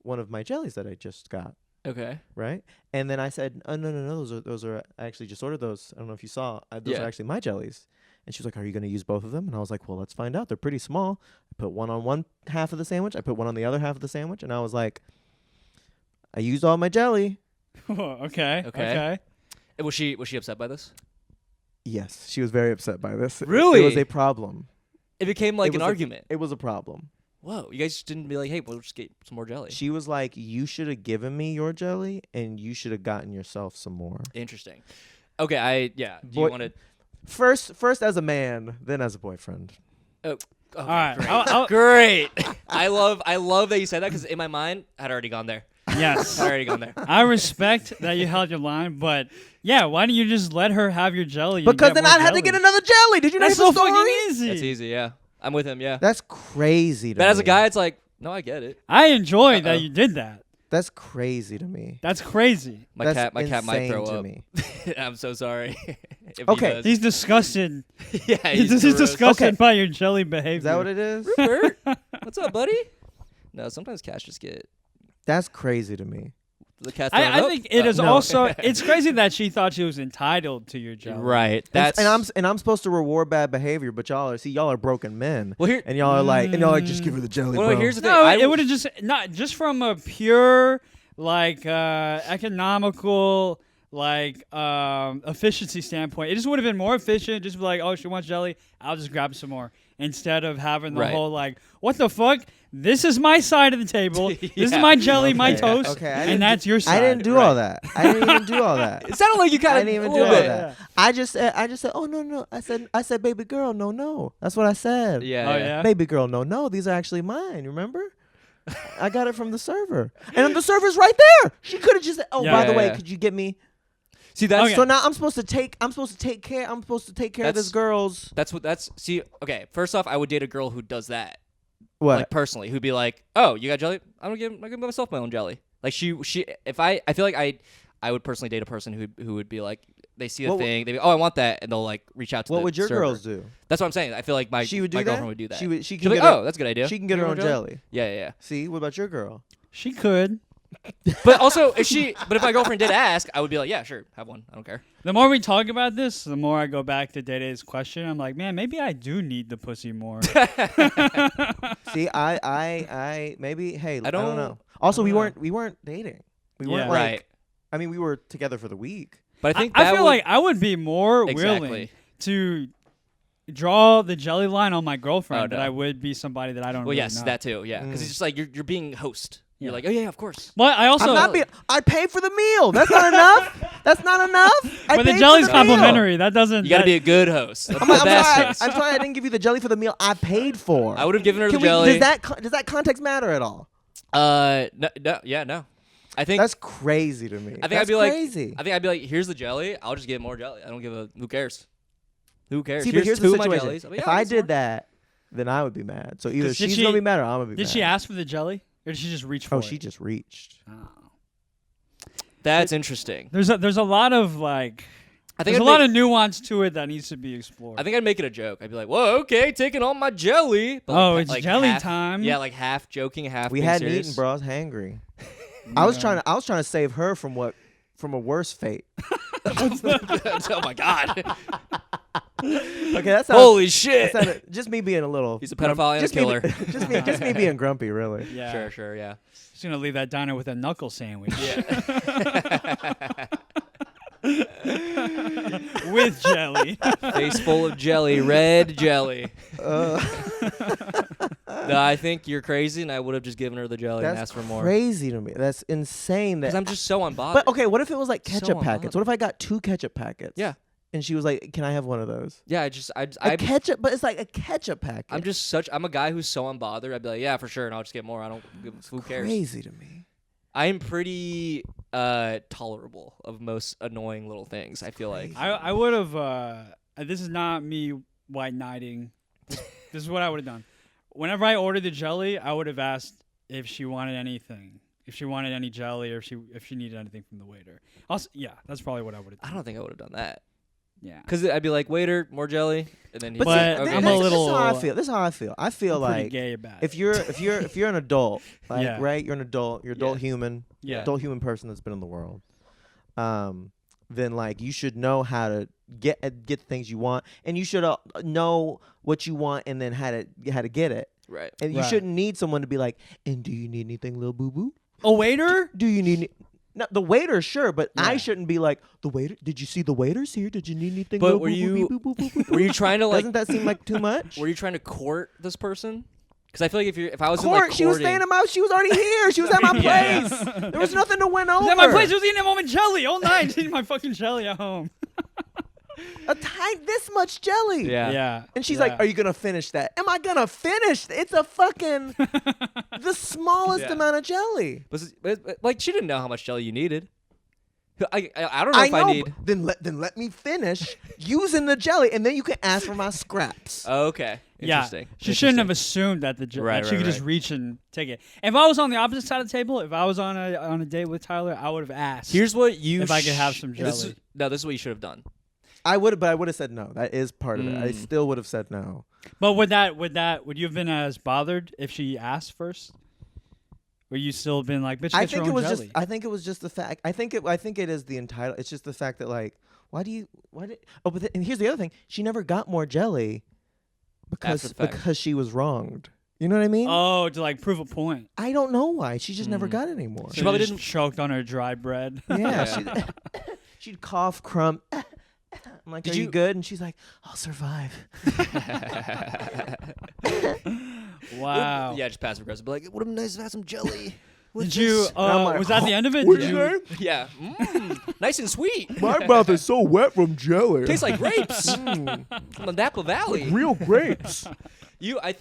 one of my jellies that I just got. Okay. Right. And then I said, oh, no. Those are I actually just ordered those. I don't know if you saw. Those Yeah. are actually my jellies. And she was like, are you going to use both of them? And I was like, well, let's find out. They're pretty small. I put one on one half of the sandwich. I put one on the other half of the sandwich. And I was like, I used all my jelly. Okay. Okay. Was she upset by this? Yes. She was very upset by this. Really? It was a problem. It became like It an was a- argument. It was a problem. Whoa. You guys didn't be like, hey, we'll just get some more jelly. She was like, you should have given me your jelly and you should have gotten yourself some more. Interesting. Okay. Do Boy- you want to? First as a man, then as a boyfriend. Oh, All right. Great. Great. I love that you said that because in my mind, I'd already gone there. Yes. I'd already gone there. I respect that you held your line, but yeah, why don't you just let her have your jelly? and Because get then more I'd have to jelly? get another jelly. Did you know That's the so story? fucking easy. That's easy. Yeah. I'm with him. Yeah. That's crazy to But me. as a guy, it's like, no, I get it. I enjoy that Uh-oh. you did that. That's crazy to me. That's crazy. My That's cat might insane throw to up. me. I'm so sorry. If he Okay. does. He's disgusted. yeah. He's gross. disgusted Okay. by your jelly behavior. Is that what it is? Rupert, what's up, buddy? No, sometimes cats just get That's crazy to me. the cat. I think it is No. also. It's crazy that she thought she was entitled to your jelly. right. That's And I'm supposed to reward bad behavior, but y'all are broken men. well here. And y'all are like just give her the jelly. Well, bro. here's the thing. No, it would have just not just from a pure like economical like efficiency standpoint. It just would have been more efficient. Just be like, oh, she wants jelly. I'll just grab some more instead of having the Right. whole like, what the fuck? This is my side of the table. This is Yeah. my jelly, my Okay, toast, okay, and that's your side. I didn't do all that. I didn't even do all that. It sounded like you kind I of didn't even a do all little bit. that. I just said, oh no. I said, baby girl, no. That's what I said. Yeah. Oh, yeah. yeah? Baby girl, no. These are actually mine. Remember? I got it from the server, and the server's right there. She could have just said, oh, Yeah. by the Yeah, way, yeah. could you get me? See, that's Okay. So now I'm supposed to take care of this girl's that's see. Okay, first off, I would date a girl who does that. what? Like personally, who'd be like, "Oh, you got jelly? I'm gonna give myself my own jelly." Like she. If I feel like I would personally date a person who would be like, they see a What thing, they be, oh, I want that, and they'll like reach out to. What the would your server. girls do? That's what I'm saying. I feel like my She would do my that. girlfriend would do that. She She'd can be get like, her, oh, that's a good idea. She can get her own jelly. Yeah. See, what about your girl? She could. But also, if my girlfriend did ask, I would be like, yeah, sure, have one. I don't care. The more we talk about this, the more I go back to Day-Day's question. I'm like, man, maybe I do need the pussy more. See, I maybe. Hey, I don't don't- know. Also, I we don't know. weren't dating. We Yeah. weren't like. Right. I mean, we were together for the week. But I think I that feel would, like I would be more Exactly. willing to draw the jelly line on my girlfriend Oh, than no. I would be somebody that I don't well, really yes, know. that too. Yeah, because it's just like you're being host. Yeah. You're like, oh yeah, of course. But I also I'm not being. I paid for the meal. That's not enough. That's not enough. I but the paid for jelly's meal. complimentary. That doesn't You got to that- be a good host. The I'm best sorry. host. I'm sorry. I didn't give you the jelly for the meal I paid for. I would have given her Can the jelly. Does that context matter at all? No. I think That's crazy to me. I think That's I'd be like, crazy. I think I'd be like, here's the jelly. I'll just get more jelly. I don't give a. Who cares? Who cares? See, but here's the two of my situation. jellies. I'll be, If yeah, I that's did fine. that, then I would be mad. So either 'Cause did she's she- gonna be mad or I'm gonna be mad. Did she ask for the jelly, or did she just reach for Oh, it? she just reached. Oh. That's interesting. There's a lot of like. I think There's I'd a lot make- of nuance to it that needs to be explored. I think I'd make it a joke. I'd be like, "Whoa, okay, taking all my jelly." But Oh, like, it's like jelly half- time. Yeah, like half joking, half. We being hadn't serious. eaten, bro. I was hangry. I was trying to save her from a worse fate. Oh my god! Okay, that's Holy shit! just me being a little. He's a pedophile and a just killer. just me being grumpy, really. Yeah. Sure, yeah. Just gonna leave that diner with a knuckle sandwich. With jelly. Face full of jelly, red jelly. Uh, No, I think you're crazy, and I would have just given her the jelly and that's asked for more. crazy to me. That's insane. Because That. I'm just so unbothered. But okay, what if it was like So ketchup packets? unbothered. What if I got 2 ketchup packets? Yeah. And she was like, "Can I have one of those?" Yeah, A ketchup, but it's like a ketchup packet. I'm a guy who's so unbothered. I'd be like, yeah, for sure, and I'll just get more. I don't give. Who cares? Crazy to me. I'm pretty tolerable of most annoying little things. I feel like. I would have. This is not me white knighting. This is what I would have done. Whenever I ordered the jelly, I would have asked if she wanted anything, if she wanted any jelly, or if she needed anything from the waiter. Also, yeah, that's probably what I would have I done. don't think I would have done that. Yeah. Because I'd be like, waiter, more jelly, and then he'd But be But like, okay, I'm a thanks. little- This is how I feel. This is how I feel. I feel I'm pretty like gay about if it. you're an adult, like Yeah. right, you're an adult, you're adult Yeah. human, Yeah. adult human person that's been in the world. Then like you should know how to get the things you want, and you should know what you want, and then how to get it. Right. And you Right. shouldn't need someone to be like, "And do you need anything, little boo boo? A waiter? Do you need?" No, the waiter, sure, but I Yeah. shouldn't be like the waiter. Did you see the waiters here? Did you need anything? But little were boo boo you- boo boo boo boo boo? Were you trying to like? Doesn't that seem like too much? Were you trying to court this person? Because I feel like if I was Court, in like she was courting, staying in my. She was already here. She was at my Yeah, place. There was nothing to win over. At my place, I was eating at home jelly all night. Eating my fucking jelly at home. This much jelly. Yeah. Yeah. And she's yeah. like, "Are you gonna finish that?" Am I gonna finish? It's a fucking the smallest Yeah. amount of jelly. But, like she didn't know how much jelly you needed. I don't know I if know. I need. Then let me finish using the jelly, and then you can ask for my scraps. Oh, okay. Yeah, Interesting. she shouldn't have assumed that Right, that she could just right. reach and take it. If I was on the opposite side of the table, if I was on a date with Tyler, I would have asked. Here's what you. If I could have some This jelly. this is what you should have done. I would have said no. That is part of it. I still would have said no. But would you have been as bothered if she asked first? Or you still been like, bitch, I get your think it own was jelly? just. I think it was just the fact. I think it is the entitle. It's just the fact that like, why did? Oh, but and here's the other thing. She never got more jelly After the fact. because she was wronged. You know what I mean? Oh, to like prove a point. I don't know why. She just never got any more. So She probably just didn't- choked on her dry bread. Yeah. She'd cough, crumb. I'm like, Did are you you- good? And she's like, I'll survive. Wow. Yeah, just passive aggressive. Be like, it would have been nice to have some jelly. with Did you? this." And I'm like, Was that the end of it? what'd Did you you? say? Yeah. Nice and sweet. My mouth is so wet from jelly. Tastes like grapes from the Napa Valley. Real grapes. I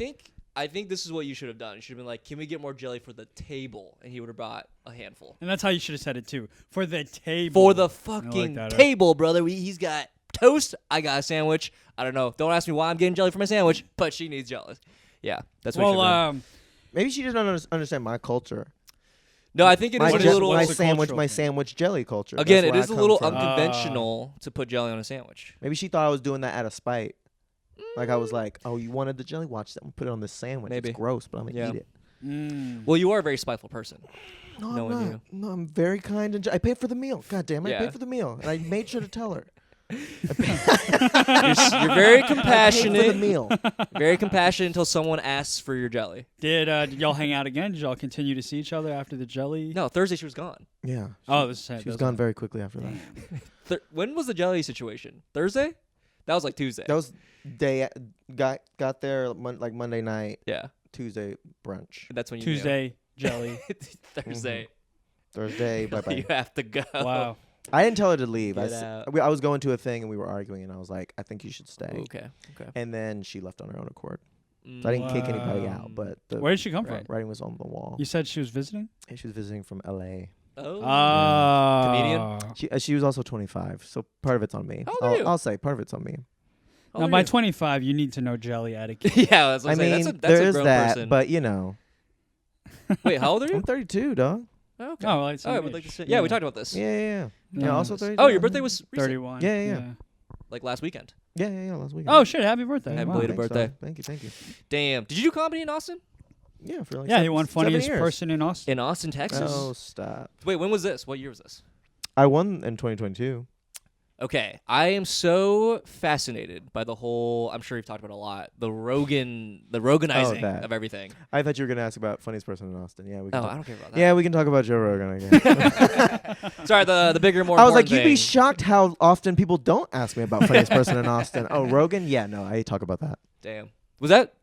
think this is what you should have done. You should have been like, can we get more jelly for the table? And he would have brought a handful. And that's how you should have said it too. For the table. For the I fucking like that. table, brother. He's got toast. I got a sandwich. I don't know. Don't ask me why I'm getting jelly for my sandwich, but she needs jelly. Yeah, that's what you should have done. Maybe she didn't understand my culture. No, I think it is a little... my what's the sandwich, cultural my thing? sandwich jelly culture. Again, That's it where is I a come little from. unconventional to put jelly on a sandwich. Maybe she thought I was doing that out of spite. Like I was like, oh, you wanted the jelly? Watch that. I'm put it on this sandwich. Maybe. It's gross, but I'm gonna Yeah. eat it. Well, you are a very spiteful person. No, No I'm one not. No, I'm very kind and I paid for the meal. God damn, I Yeah. paid for the meal, and I made sure to tell her. You're very I paid for the compassionate. meal. Very compassionate until someone asks for your jelly. Did y'all hang out again? Did y'all continue to see each other after the jelly? No, Thursday she was gone. Yeah. Oh, this is She was gone very quickly after that. When was the jelly situation? Thursday? That was like Tuesday. That was day got there like Monday night, Yeah, Tuesday brunch, that's when you knew. Tuesday jelly. Thursday. Thursday. Bye You bye. have to go. Wow. I didn't tell her to leave. Get out. I was going to a thing and we were arguing, and I was like, I think you should stay. Okay. Okay. And then she left on her own accord. So I didn't kick anybody out, but the Where did she come Right. writing was on the wall. from? You said she was visiting. And she was visiting from L.A. Oh. Oh. Comedian? She was also 25, so part of it's on me. How old are you? I'll say part of it's on me. How Now, old by are you? 25, you need to know jelly etiquette. Yeah, that's what I I'm saying. mean, That's there a is grown that, person. but you know, Wait, how old are you? I'm 32, dog. Oh, okay. Oh, well, it's Oh, I same would like to age. say. Yeah, we talked about this. Yeah. No, also it's- 32. Oh, your birthday was recent, 31. Yeah. like last weekend. Yeah, last weekend. Oh shit! Happy birthday! Happy Wow. belated Thanks, birthday. dog. Thank you. Damn. Did you do comedy in Austin? Yeah, for like Yeah, he seven- won 7 funniest years. person in Austin. In Austin, Texas? Oh, stop. Wait, when was this? What year was this? I won in 2022. Okay, I am so fascinated by the whole. I'm sure you've talked about it a lot. The Roganizing that. of everything. I thought you were gonna ask about funniest person in Austin. Yeah, we can. Oh, talk. I don't care about that. Yeah, we can talk about Joe Rogan again. Sorry, the bigger, more. I was like, important you'd be thing. shocked how often people don't ask me about funniest person in Austin. Oh, Rogan? Yeah, no, I talk about that. Damn. Was that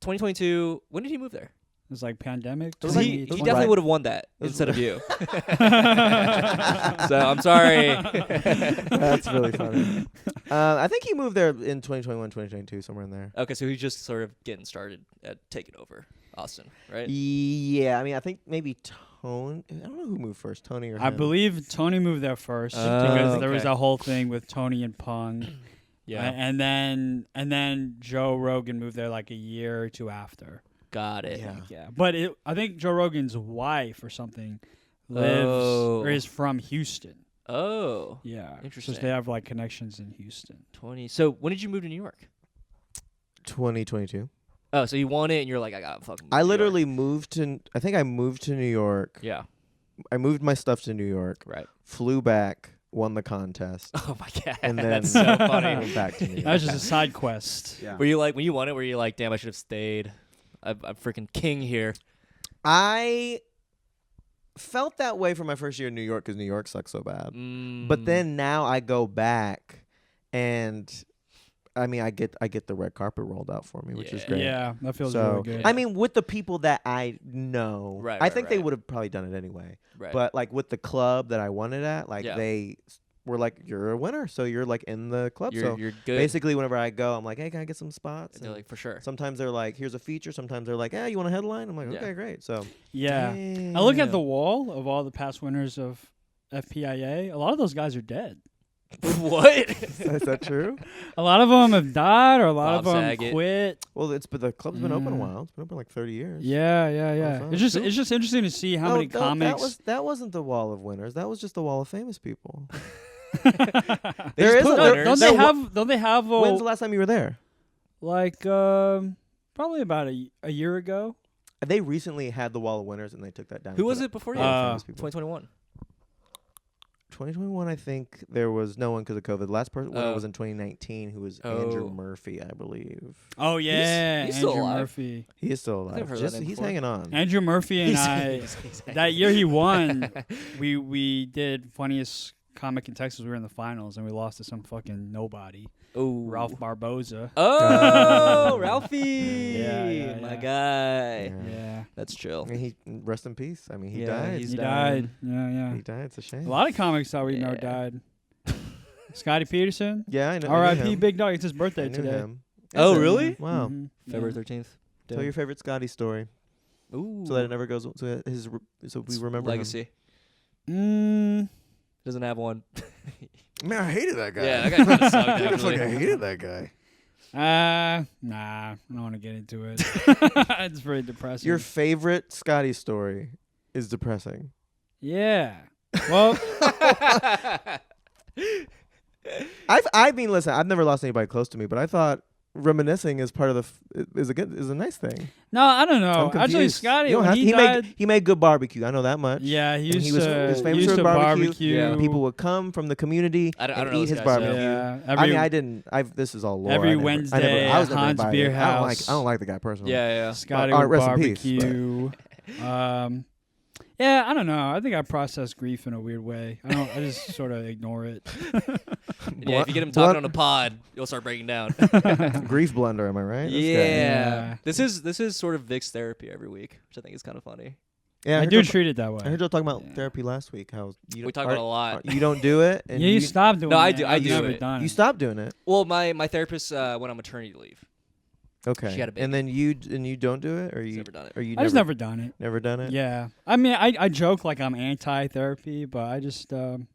2022? When did he move there? It was like pandemic. was like- He it was definitely right- would have won that was instead of you. So I'm sorry. That's really funny. I think he moved there in 2021, 2022, somewhere in there. Okay, so he's just sort of getting started at taking over Austin, right? Yeah, I mean, I think maybe Tony. I don't know who moved first, Tony or I him. believe Tony moved there first Oh, because there was okay. a whole thing with Tony and Pung. Yeah, And then Joe Rogan moved there like a year or two after. got it. Yeah. Yeah, but I think Joe Rogan's wife or something lives or is from Houston. Oh, Yeah, Interesting. So they have like connections in Houston. 20. So when did you move to New York? 2022. Oh, so you won it, and you're like, I gotta fucking. move I to New York. literally moved to. I think I moved to New York. Yeah. I moved my stuff to New York. Right. Flew back. Won the contest. Oh my god, And then that's so funny. went back to New York. That was just a side quest. Yeah. Were you like when you won it? Were you like, damn, I should have stayed? I'm freaking king here. I felt that way for my first year in New York because New York sucks so bad. But then now I go back, and I mean I get the red carpet rolled out for me, which is Yeah. great. Yeah, that feels So really good. Yeah. I mean, with the people that I know, Right, I right, think they right. would have probably done it anyway. right. But like with the club that I won it at, like Yeah. they were like, "You're a winner, so you're like in the club." you're so you're good. basically, whenever I go, I'm like, "Hey, can I get some spots?" They're And like for sure. sometimes they're like, "Here's a feature." Sometimes they're like, "Yeah, you want a headline?" I'm like, Yeah. "Okay, great." So yeah. I look at the wall of all the past winners of FPIA. A lot of those guys are dead. What? Is that true? A lot of them have died, or a lot Bob of them Saget. quit. Well, but the club's been open a Yeah. while. It's been open like 30 years. Yeah. fun. It's just Who- it's just interesting to see how No, many comics. That wasn't the wall of winners. That was just the wall of famous people. They There just is put a- winners. Don't they have When's the last time you were there? like probably about a year ago? They recently had the wall of winners, and they took that down. Who was it before you? Famous people. 2021. 2021, I think there was no one because of COVID. The last person winner was in 2019, who was Andrew Murphy, I believe. Oh yeah, He's still Andrew alive. Murphy. He is still I've alive. heard that name He's before. hanging on. Andrew Murphy and I. He's That year he won, we did funniest comic in Texas. We were in the finals and we lost to some fucking nobody, Oh, Ralph Barboza. Oh, Ralphie. Yeah, my yeah. Yeah. guy. Yeah, That's chill. I mean, he rest in peace. I mean, he Yeah, died. he's he dying. died. Yeah. He died. It's a shame. A lot of comics that we know Yeah. died. Scotty Peterson. Yeah, I know. R.I.P. Big Dog. It's his birthday I knew today. him. Oh, Is it? really? Wow. Mhm. February Yeah. 13th. Tell your favorite Scotty story, Ooh. so that it never goes. So we remember legacy. Mm, Doesn't have one. him. Man, I hated that guy. Yeah, that guy kind of sucked. I Actually. fucking hated that guy. nah, I don't want to get into it. It's very depressing. Your favorite Scotty story is depressing. Yeah. Well, I mean, listen, I've never lost anybody close to me, but I thought reminiscing is part of is a nice thing. no, I don't know. I'm Actually, confused. Scotty, You don't when have he he died, made good barbecue. I know that much. yeah, he And used he was to famous he used for to barbecue. barbecue. Yeah. People would come from the community I don't and know eat this his guy, so- barbecue. Yeah, I mean, I didn't. This is all lore. every I never, Wednesday I was never Hans invited. Beer I House. don't like the guy personally. Yeah. Scotty Art, would rest in peace, barbecue. Yeah, I don't know. I think I process grief in a weird way. I just sort of ignore it. Yeah, if you get him talking on a pod, you'll start breaking down. Grief blunder. Am I right? This guy. Yeah. This is sort of Vic's therapy every week, which I think is kind of funny. Yeah, I heard do y'all- treat it that way. I heard y'all talking about Yeah. therapy last week. How you We talk about it a lot. You don't do it. And Yeah, you stopped doing No, it. I do- I I've do never it. done You it. stopped doing it. Well, my therapist went on maternity leave. Okay. She had a baby. And then you don't do it, or you Never done it. or you I just never done it. never done it. Yeah. I mean, I joke like I'm anti-therapy, but I just Haven't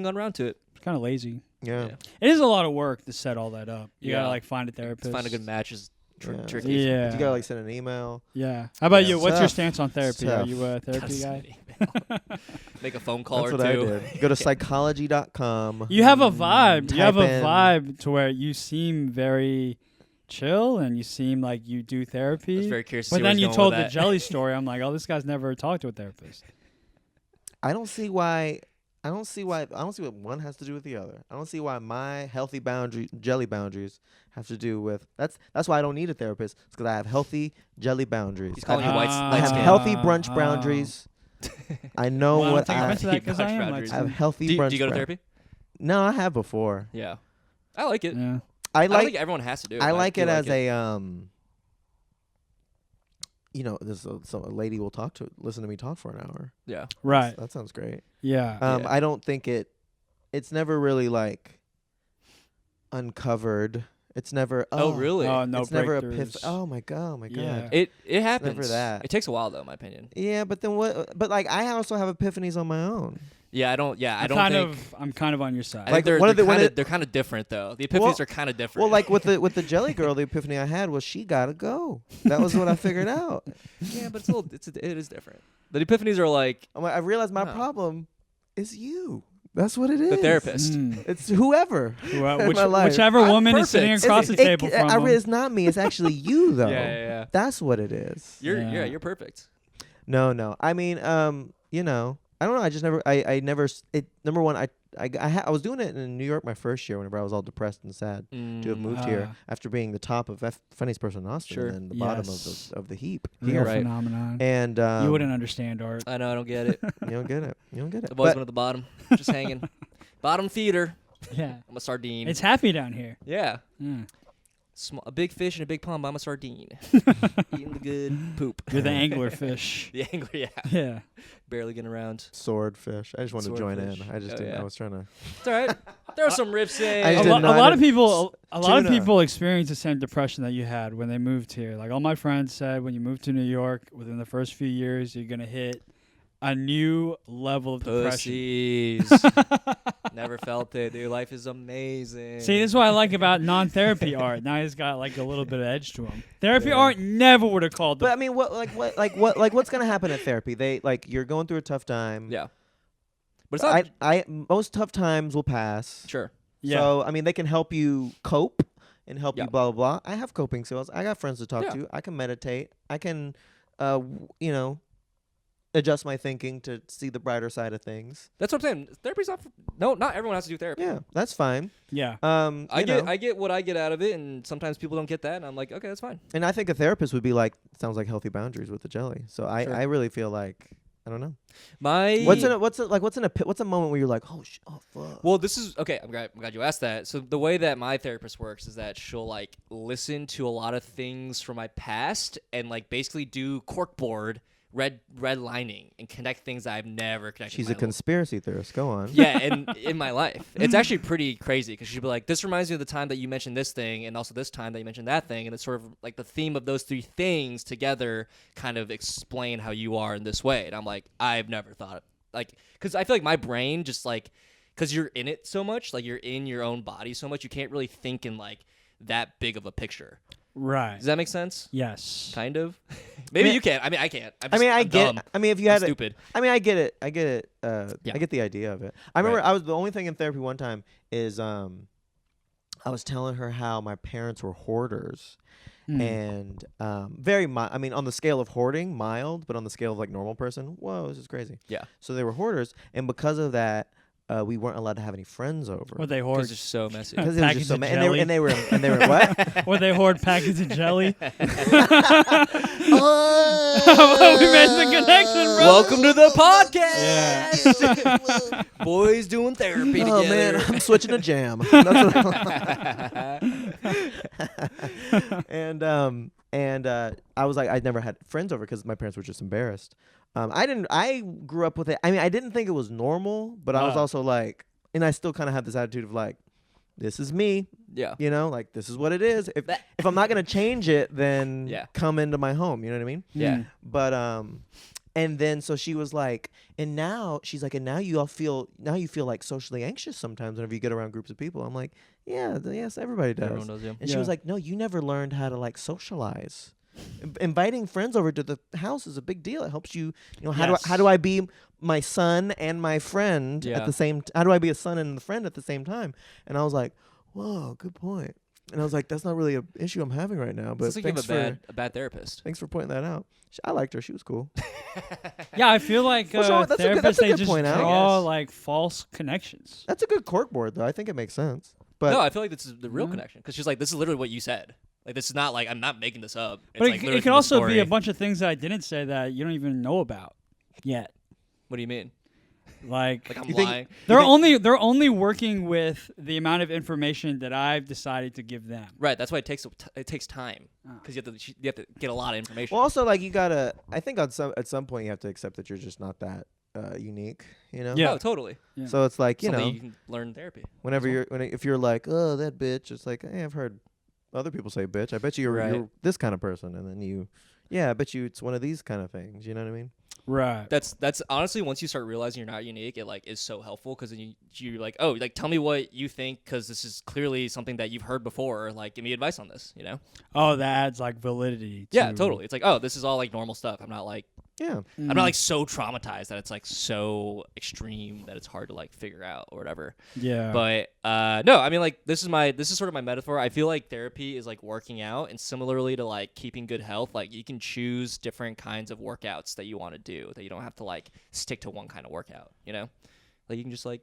gone around to it. kind of lazy. Yeah. It is a lot of work to set all that up. You Yeah. gotta like find a therapist. To find a good match is Yeah. tricky. Yeah. You gotta like send an email. Yeah. How about Yeah. you? What's your Tough. stance on therapy? Are tough. you a Gotta therapy send guy? an email. Make a phone call That's or what two. I did. Go to psychology.com. You have a vibe. You have a Type in- vibe to where you seem very chill and you seem like you do I was therapy. very curious to But see where then he's you going told with the that. jelly story. I'm like, oh, this guy's never talked to a therapist. I don't see why. I don't see what one has to do with the other. I don't see why my healthy jelly boundaries have to do with that's why I don't need a therapist. It's because I have healthy jelly boundaries. He's calling I you have, white Ah. I have skin. healthy brunch boundaries. I know Well, I what don't think I, offense to that 'cause I Brunch am boundaries. I have like, healthy Do brunch. you go to brou- therapy? No, I have before. Yeah. I like it. yeah. I I don't think like everyone has to do it. I but like do it as it. a you know, a lady will listen to me talk for an hour. Yeah. Right. That sounds great. Yeah. Yeah. I don't think it's never really like uncovered. It's never Oh, really? Oh, no it's never breakthroughs. oh my god. Yeah. It happens. that. It takes a while though, in my opinion. Yeah, but then what? But like, I also have epiphanies on my own. Yeah, I don't. Yeah, I I'm don't kind think. of I'm kind of on your side. I Like, think they're, one of they're, the- one kind of of, they're kind of different though. The epiphanies Well- are kind of different. Well, like with the jelly girl, the epiphany I had was she gotta go. That was what I figured out. yeah, but it is different. The epiphanies are like I realized my Huh. problem is you. That's what it is. the therapist. Mm. It's whoever. in my life. Whichever I'm woman is sitting perfect. across the table from him. It's not me. It's actually you, though. Yeah. That's what it is. You're perfect. No. I mean, you know, I don't know. I just never. I never. Number one, I was doing it in New York my first year whenever I was all depressed and sad to have moved here after being the top of funniest person in Austin Sure. and then the bottom Yes. of the heap Real here. Right. phenomenon. And You wouldn't understand art. I know. I don't get it. You don't get it. You don't get it. I've always But been at the bottom, just hanging. Bottom feeder. Yeah. I'm a sardine. It's happy down here. yeah. Yeah. A big fish in a big pond. But I'm a sardine. Eating the good poop. You're the angler fish. The angler. Yeah. Yeah. Barely getting around. swordfish. I just wanted to join Swordfish. in. I just Oh, didn't. yeah. I was trying to. It's all right. Throw some riffs in. I A, just lo- didn't a know. lot of people a lot of Tuna. people experience the same depression that you had when they moved here. Like all my friends said, when you move to New York, within the first few years, you're gonna hit a new level of depression. Pussies. Never felt it, dude. Life is amazing. See, this is what I like about non-therapy art. Now he's got like a little bit of edge to him. Therapy Yeah. art never would have called. But I mean, what's gonna happen at therapy? They you're going through a tough time. Yeah. But it's not. Most tough times will pass. Sure. yeah. So I mean, they can help you cope and help Yeah. you blah blah blah. I have coping skills. I got friends to talk Yeah. to. I can meditate. I can you know, adjust my thinking to see the brighter side of things. That's what I'm saying. Therapy's not not everyone has to do therapy. Yeah, that's fine. Yeah. I get what I get out of it, and sometimes people don't get that, and I'm like, okay, that's fine. And I think a therapist would be like, sounds like healthy boundaries with the jelly. So Sure. I really feel like, I don't know. What's What's a moment where you're like, oh fuck. Well, this is okay. I'm glad you asked that. So the way that my therapist works is that she'll like listen to a lot of things from my past and like basically do corkboard redlining and connect things that I've never connected. She's in a my conspiracy theorist. Go on. Yeah, and in my life, it's actually pretty crazy because she'll be like, "This reminds me of the time that you mentioned this thing, and also this time that you mentioned that thing," and it's sort of like the theme of those three things together kind of explain how you are in this way. And I'm like, I've never thought like because I feel like my brain just like because you're in it so much, like you're in your own body so much, you can't really think in like that big of a picture. Right. Does that make sense? Yes. Kind of. Maybe you can't. I mean, I can't. I I'm get. dumb. I mean, if you had stupid. I mean, I get it. I get it. Yeah. I get the idea of it. I remember Right. I was the only thing in therapy one time is I was telling her how my parents were hoarders. And very I mean, on the scale of hoarding, mild, but on the scale of like normal person, whoa, this is crazy. Yeah. So they were hoarders, and because of that, we weren't allowed to have any friends over. Would they hoard? Because they're so messy. Because it was package just so of many, jelly? and they were what? Would they hoard packets of jelly? Oh, We made the connection, bro. Welcome to the podcast. Yeah. Boys doing therapy Oh together. man, I'm switching to jam. That's what and I was like, I'd never had friends over because my parents were just embarrassed. I grew up with it. I mean, I didn't think it was normal, but I was also like, and I still kind of had this attitude of like, this is me. Yeah. You know, like this is what it is. If I'm not gonna change it, then Yeah. come into my home. You know what I mean? Yeah. But and then so she was like, and now she's like, and now you feel like socially anxious sometimes whenever you get around groups of people. I'm like, yes, everybody does. Everyone does, yeah. And she was like, no, you never learned how to like socialize. Inviting friends over to the house is a big deal. It helps you, how do I be my son and my friend at the same how do I be a son and a friend at the same time? And I was like, whoa, good point. And I was like, that's not really an issue I'm having right now. But Sounds like you have a bad therapist. thanks for pointing that out. I liked her. She was cool. Yeah, I feel like What's wrong with- that's a good- therapists, that's a they good just point out. draw I guess. like false connections. That's a good corkboard, though. I think it makes sense. But No, I feel like this is the real connection because she's like, this is literally what you said. Like, this is not like I'm not making this up. It's But like it literally could from the also be story. a bunch of things that I didn't say that you don't even know about yet. What do you mean? Like, Like I'm You think- lying? they're only working with the amount of information that I've decided to give them. Right. That's why it takes time because you have to get a lot of information. well, also like you gotta. I think at some point you have to accept that you're just not that unique. You know. Yeah. Oh, totally. Yeah. So it's like Something know, you can learn in therapy. whenever if you're like, oh, that bitch, it's like, hey, I've heard other people say bitch. I bet you're Right. this kind of person, and then I bet you it's one of these kind of things. You know what I mean? Right. That's honestly once you start realizing you're not unique, it like is so helpful because then you're like, oh, like tell me what you think because this is clearly something that you've heard before. Or, like, give me advice on this. You know? Oh, that adds like validity. Yeah, to- totally. It's like, oh, this is all like normal stuff. I'm not like Yeah. I'm not like so traumatized that it's like so extreme that it's hard to like figure out or whatever. Yeah. But no, I mean like this is sort of my metaphor. I feel like therapy is like working out, and similarly to like keeping good health, like you can choose different kinds of workouts that you want to do. That you don't have to like stick to one kind of workout. You know, like you can just like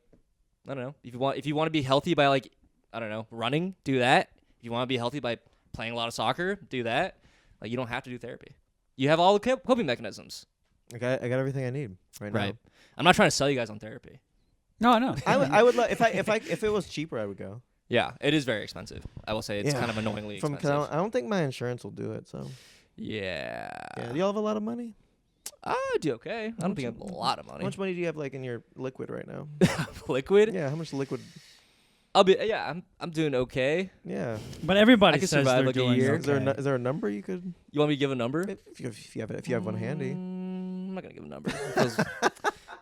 I don't know if you want to be healthy by like I don't know running, do that. If you want to be healthy by playing a lot of soccer, do that. Like you don't have to do therapy. You have all the coping mechanisms. I got everything I need right now. Right. I'm not trying to sell you guys on therapy. no. I would love if it was cheaper, I would go. Yeah, it is very expensive. I will say it's Yeah. kind of annoyingly Cause expensive. I don't think my insurance will do it. So Yeah. do y'all have a lot of money? I do okay. I don't think I have a lot of How money. much money do you have like in your liquid right now? Liquid? Yeah, how much liquid? I'm doing okay. Yeah. But everybody I could says survive, they're like, a doing year. okay. Is there a number you could? You want me to give a number? If you have one handy. I'm not gonna give a number.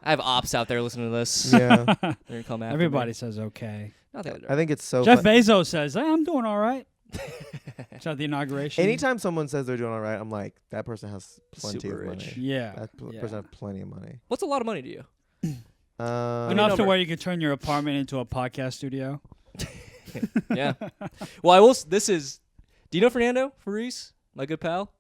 I have ops out there listening to this. Yeah. They're gonna come after Everybody me. says okay. Not that I think it's so. Jeff fun. Bezos says, hey, I'm doing all right. It's at the inauguration. Anytime someone says they're doing all right, I'm like, that person has plenty Super of rich. money. Yeah. That person has plenty of money. What's a lot of money to you? Enough to number. where you could turn your apartment into a podcast studio. Yeah. Well, I will. Do you know Fernando Fariz, my good pal?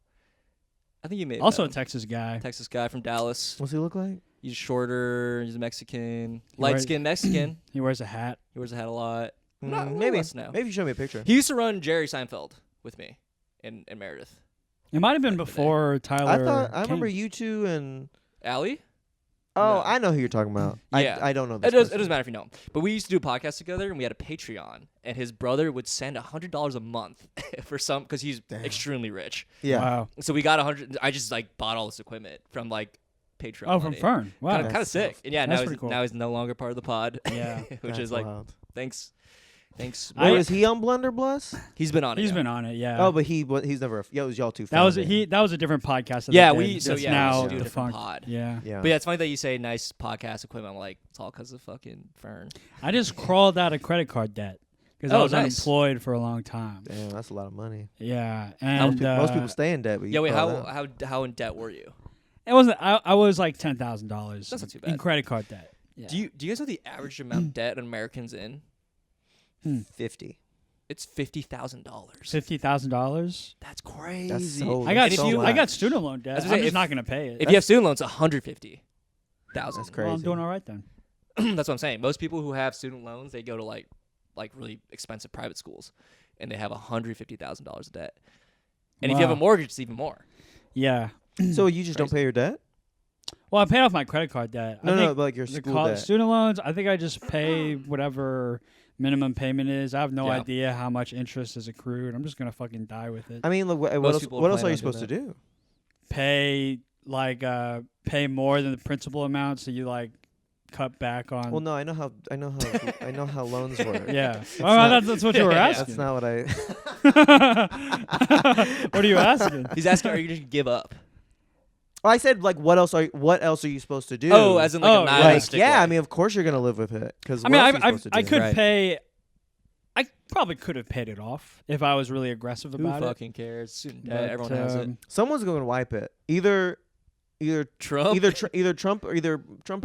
I think you may have Also met a him. Texas guy. Texas guy from Dallas. What's he look like? He's shorter. He's a Mexican. He wears- Light-skinned Mexican. He wears a hat. He wears a hat a lot. Not Maybe. less now. Maybe you show me a picture. He used to run Jerry Seinfeld with me in Meredith. It might have been before Tyler. I remember came. you two and. Allie? Oh, No. I know who you're talking about. Yeah. I don't know. It This doesn't person. matter if you know him. But we used to do a podcast together, and we had a Patreon, and his brother would send $100 a month for some because he's extremely rich. Yeah. Wow. So we got 100. I just like bought all this equipment from like Patreon. Oh, from money. Fern. Wow. Kind of sick. And yeah, That's now pretty cool. he's no longer part of the pod. Yeah. which That's is like wild. thanks. Wait, was he on Blunder Bless? He's been on it. He's yeah. been on it. Yeah. Oh, but he's never. Yeah, it was y'all two. that was founding. That was a different podcast. That Yeah, they we did. so That's yeah, now we used to do a different defunct. pod. Yeah. Yeah. But yeah, it's funny that you say nice podcast equipment. I'm like, it's all because of fucking Fern. I just crawled out of credit card debt because I Oh, was nice. unemployed for a long time. Damn, that's a lot of money. Yeah, Most and people, most people stay in debt. But you Yeah, wait, crawl out. how in debt were you? it wasn't. I was like $10,000. That's not too in bad. credit card debt. Yeah. Do you guys know the average amount of debt an American's in? 50. It's $50,000. $50,000? That's crazy. That's so. I got so I much. got student loan debt. I was I'm gonna say, just if- not gonna pay it. If you have student loans, $150,000. That's crazy. Well, I'm doing all right then. That's what I'm saying. Most people who have student loans, they go to like really expensive private schools, and they have $150,000 of debt. And if you have a Wow. mortgage, it's even more. Yeah. So you just don't pay your debt? Well, I paid off my credit card debt. I No, think but like your the school debt. student loans. I think I just pay whatever minimum payment is. I have no Yeah. idea how much interest is accrued. I'm just gonna fucking die with it. I mean, look, what Most else? people What else plan are you on doing supposed to do? Pay pay more than the principal amount, so you like cut back on. Well, no, I know how loans work. Yeah. Well, that's what you were Yeah. asking. That's not what I. What are you asking? He's asking, are you going to give up? Well, I said like, what else are you supposed to do? Oh, as in like Oh, a like, like, nihilistic yeah. way. I mean, of course you're gonna live with it because I mean, I do? could Right. pay. I probably could have paid it off if I was really aggressive who about it. fucking cares? Student But, debt, everyone has it. Someone's going to wipe it. Either Trump? either Trump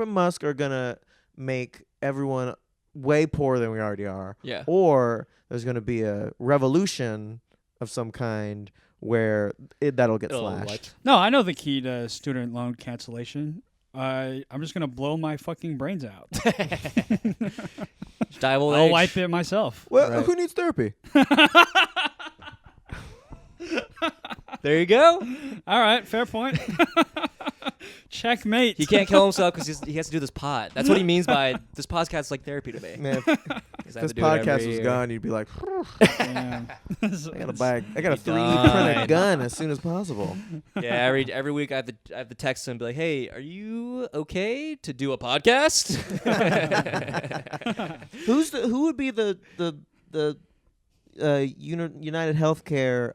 and Musk are gonna make everyone way poorer than we already are, Yeah. or there's gonna be a revolution of some kind where that'll get Oh, slashed. what? No, I know the key to student loan cancellation. I'm just gonna blow my fucking brains out. Die of old I'll age. wipe it myself. Well, Right. who needs therapy? There you go. All right, fair point. Checkmate. He can't kill himself because he has to do this pod. That's what he means by this podcast's like therapy to me. Man, if 'Cause I have this to do it every podcast was year. gone, you'd be like, Yeah. I gotta 3D done. print a gun as soon as possible. Yeah, every week I have to text him and be like, "Hey, are you okay to do a podcast?" Who would be the United Healthcare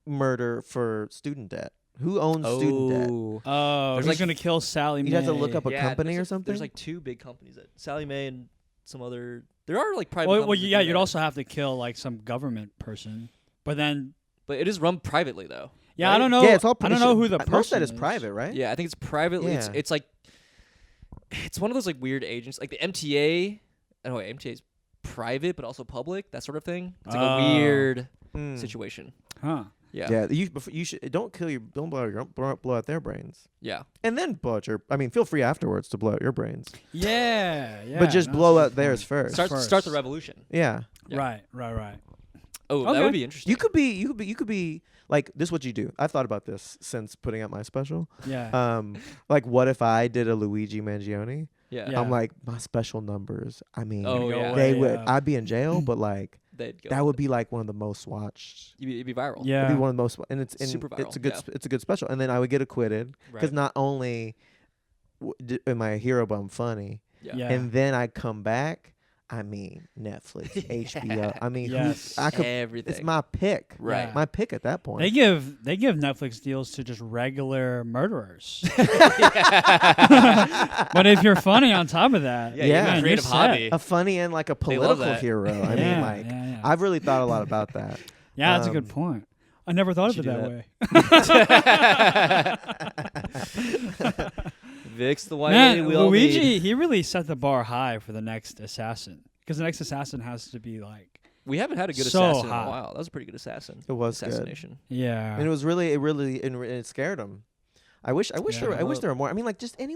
murder for student debt? Who owns student debt? Oh, There's he's like- gonna kill Sally Mae. You'd have to look up a Yeah, company or there's something. There's like two big companies that Sally Mae and some other. There are like private. Well, companies that yeah, do you'd that. also have to kill like some government person. But then, But it is run privately though. yeah, Right? I don't know. yeah, it's all. I pretty don't know shit- who the person most of that is is. private, right? Yeah, I think it's privately. Yeah. It's like it's one of those like weird agents, like the MTA. Oh wait, MTA is private but also public, that sort of thing. It's like Oh. a weird Mm. situation. Huh? Yeah. Yeah, you should don't blow out their brains, Yeah. and then blow out your. I mean, feel free afterwards to blow out your brains, Yeah, yeah. but just no, blow that's a out good theirs point. first. Start the revolution. Yeah, Yeah. Right. Oh, Okay. that would be interesting. you could be like this. Is what you do? I've thought about this since putting out my special. Yeah. Like what if I did a Luigi Mangione? Yeah. Yeah. I'm like my special numbers. I mean, Oh, Go yeah. away, they would. yeah. I'd be in jail, but like They'd go. that would be like one of the most watched. It'd be viral. Yeah. It'd be one of the most, and it's Super viral, it's a good yeah. it's a good special. And then I would get acquitted because Right. not only am I a hero, but I'm funny. Yeah. And then I come back. I mean, Netflix, HBO. I mean, Yes. I could. Everything. It's my pick. Right. Yeah. My pick at that point. They give Netflix deals to just regular murderers. But if you're funny on top of that, Yeah, Yeah. you have a man, creative you're set. hobby. a funny and like a They love political that. hero. I Yeah, mean, like yeah. I've really thought a lot about that. Yeah, that's a good um, point. I never thought of it should that do way. Vic's the white Man, lady we all Luigi, need. he really set the bar high for the next assassin. Because the next assassin has to be like We haven't had a good So assassin hot. in a while. That was a pretty good assassin. It was good. assassination. Yeah. And it was really, it scared him. I wish Yeah. there were more. I mean, like, just any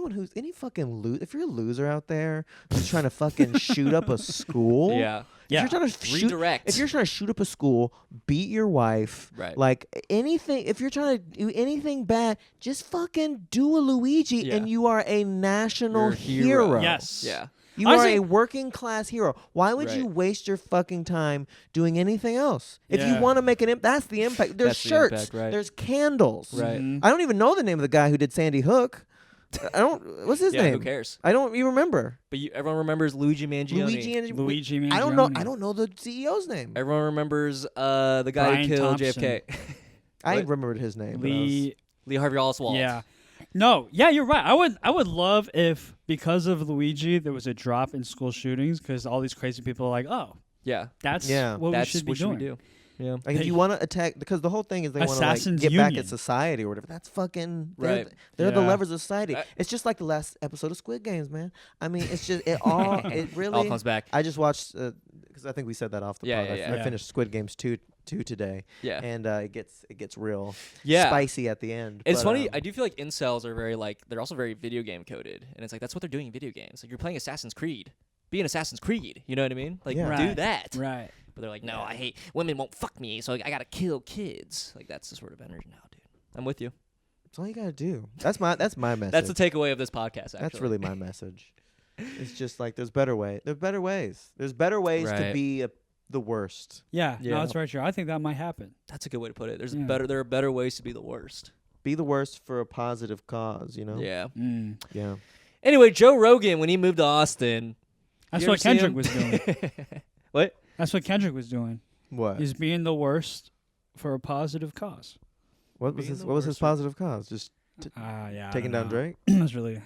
fucking if you're a loser out there who's trying to fucking shoot up a school. Yeah. Yeah. If you're trying to Redirect. if you're trying to shoot up a school, beat your wife, Right. like anything, if you're trying to do anything bad, just fucking do a Luigi, Yeah. and you are a national You're a hero. hero. Yes. Yeah. You Honestly- are a working class hero. Why would you Right. waste your fucking time doing anything else? If you Yeah. want to make an that's the impact. There's That's the shirts. impact, right. There's candles. Right. Mhm. I don't even know the name of the guy who did Sandy Hook. I don't. What's his Yeah. name? Who cares? I don't even remember. But everyone remembers Luigi Mangione. Luigi Mangione. I don't know. I don't know the CEO's name. Everyone remembers the guy Brian who killed Thompson. JFK. I What? remembered his name. but I was- Lee. Lee Harvey Oswald. Yeah. No, yeah, you're right. I would love if because of Luigi there was a drop in school shootings because all these crazy people are like, oh, Yeah. that's Yeah. what That's we should be what doing. we do. Yeah. Like if you want to attack, because the whole thing is they want to like Assassins get back Union. at society or whatever. That's fucking Right. They're the Yeah. levers of society. I- It's just like the last episode of Squid Games, man. I mean, it's just it all. It really All comes back. I just watched because I think we said that off the Yeah, pod. yeah, I yeah. finished Squid Games two today, Yeah. and it gets real Yeah. spicy at the end. It's but, funny. I do feel like incels are very like they're also very video game coded, and it's like that's what they're doing in video games. Like you're playing Assassin's Creed. Be an Assassin's Creed. You know what I mean? Like Yeah. do Right. that. Right. But they're like, no, I hate women. Won't fuck me, so I gotta kill kids. Like that's the sort of energy now, dude. I'm with you. That's all you gotta do. That's my message. That's the takeaway of this podcast. Actually, That's really my message. It's just like there's better ways. There's better ways. There's better ways to Right. be the worst. Yeah. Yeah. No, that's very true. I think that might happen. That's a good way to put it. There's Yeah. There are better ways to be the worst. Be the worst for a positive cause. You know. Yeah. Mm. Yeah. Anyway, Joe Rogan when he moved to Austin. That's you ever what see Kendrick him? was doing. What? That's what Kendrick was doing. What? He's being the worst for a positive cause. What was being his the What was his worst. positive cause? Just Yeah. I taking don't down know. Drake.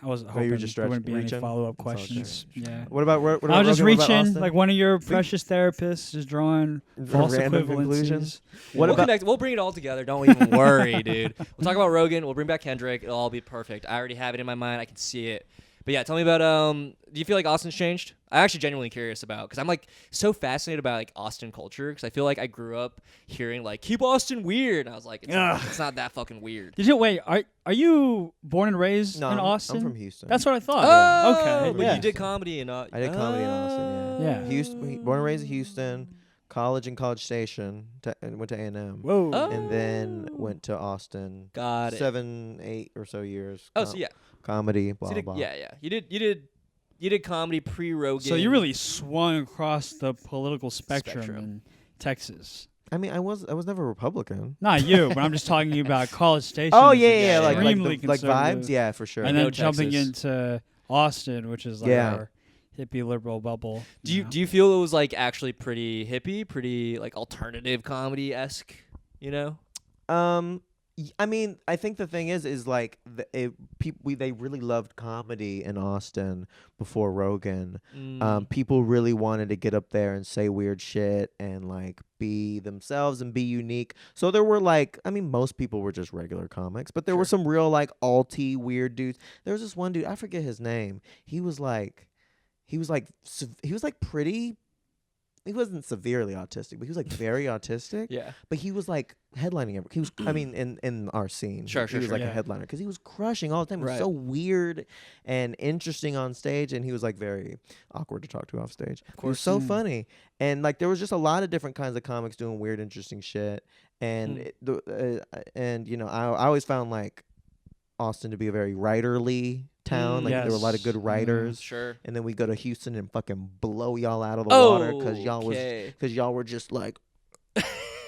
I was you hoping were just there wouldn't be reaching? any follow-up It's all questions. Yeah. What about? What I was just Rogan? What about reaching Austin? like one of your precious therapists, just drawing false Random equivalencies. conclusions? Yeah. What We'll about- connect. We'll bring it all together. Don't even worry, dude. We'll talk about Rogan. We'll bring back Kendrick. It'll all be perfect. I already have it in my mind. I can see it. But yeah, tell me about. Do you feel like Austin's changed? I'm actually genuinely curious about because I'm like so fascinated about like Austin culture because I feel like I grew up hearing like keep Austin weird. And I was like, it's not that fucking weird. Did you wait? Are you born and raised No, in I'm Austin? from Houston. That's what I thought. Oh, Okay. but yeah. you did comedy in. I did comedy in Austin. Yeah. Yeah. Houston, born and raised in Houston. College in College Station. And went to A&M. Whoa. Oh. And then went to Austin. Got it. 7, 8 or so years. Oh, so yeah, Comedy. Blah So you blah. did, yeah. You did comedy pre-Rogan. So you really swung across the political spectrum Spectrum. in Texas. I mean, I was never Republican. Not you, but I'm just talking about College Station. Oh is yeah, yeah, like extremely like vibes. conservative. Yeah, for sure. And know then jumping Texas. into Austin, which is like Yeah. our hippie liberal bubble. Do you feel it was like actually pretty hippie, pretty like alternative comedy esque? You know? I mean, I think the thing is like they really loved comedy in Austin before Rogan. People really wanted to get up there and say weird shit and like be themselves and be unique. So there were like, I mean, most people were just regular comics, but there were some real like alty weird dudes. There was this one dude, I forget his name. He was pretty. He wasn't severely autistic, but he was like very autistic. Yeah. But he was like headlining. He was, I mean, in our scene. Sure, he was like yeah. a headliner because he was crushing all the time. He was Right. so weird and interesting on stage, and he was like very awkward to talk to off stage. Of course. He was so funny, and like there was just a lot of different kinds of comics doing weird, interesting shit. And and you know, I always found like Austin to be a very writerly town. Like there were a lot of good Yes. writers. Sure. And then we go to Houston and fucking blow y'all out of the water because Okay. y'all were just like.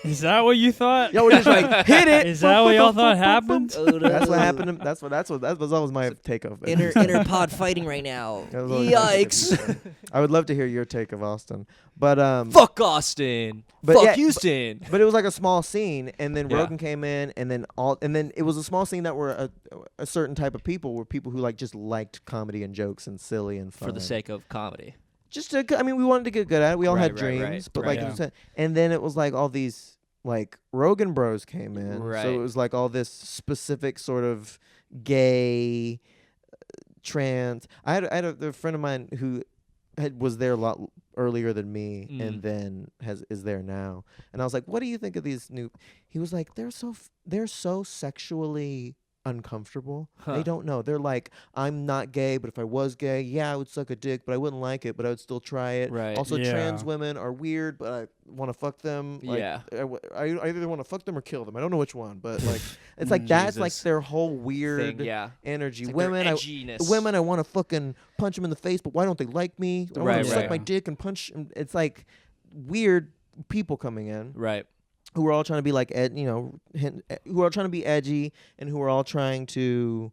Is that what you thought? Y'all were just like, hit it. Is that what y'all thought happened? That's what happened. That was always my take of it. Inner pod fighting right now. That was always my take of Yikes. Houston. I would love to hear your take of Austin, but Fuck Austin. But Fuck yeah, Houston. but it was like a small scene, and then Yeah. Rogan came in, and then it was a small scene that were a certain type of people, were people who like just liked comedy and jokes and silly and fun For the sake of comedy. Just to, I mean, we wanted to get good at it. We all Right, had right, dreams, right, but right. like, and then it was like all these like Rogan Bros came in, Right. so it was like all this specific sort of gay, trans. I had a friend of mine who was there a lot earlier than me, and then is there now. And I was like, what do you think of these new? He was like, they're so sexually uncomfortable. They don't know. They're like, I'm not gay, but if I was gay, yeah, I would suck a dick, but I wouldn't like it, but I would still try it. Right. Also, trans women are weird, but I want to fuck them. Like, I either want to fuck them or kill them. I don't know which one, but like, it's like that's like their whole weird energy. Like women, I want to fucking punch them in the face, but why don't they like me? I want to suck my dick and punch. It's like weird people coming in. Right. Who are all trying to be like, who are trying to be edgy, and who are all trying to,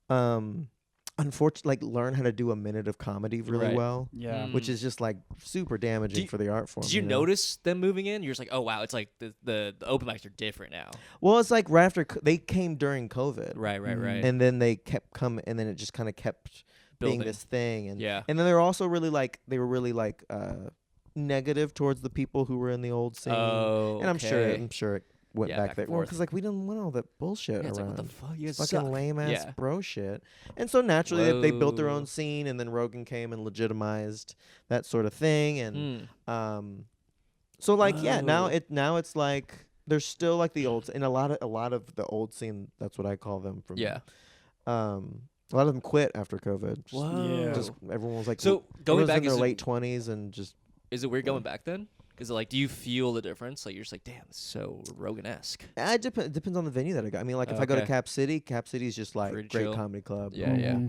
unfortunately, like learn how to do a minute of comedy really well. Yeah, which is just like super damaging for the art form. Did you notice them moving in? You're just like, oh wow, it's like the open mics are different now. Well, it's like right after they came during COVID. Right. And then they kept coming, and then it just kind of kept being this thing. And and then they're also really like negative towards the people who were in the old scene. Oh, and I'm sure it went back there. Well, forth. because like we didn't want all that bullshit around. It's like, what the fuck? You guys fucking suck. lame ass bro shit. And so naturally they built their own scene, and then Rogan came and legitimized that sort of thing. And so like now it's like there's still like the old, and a lot of the old scene, that's what I call them from a lot of them quit after COVID. Just everyone was like, so going back in their late 20s and just. Is it weird going back then? Is it like, do you feel the difference? Like you're just like, damn, it's so Rogan-esque. It depends on the venue that I go. I mean, like if I go to Cap City is just like great comedy club. Yeah.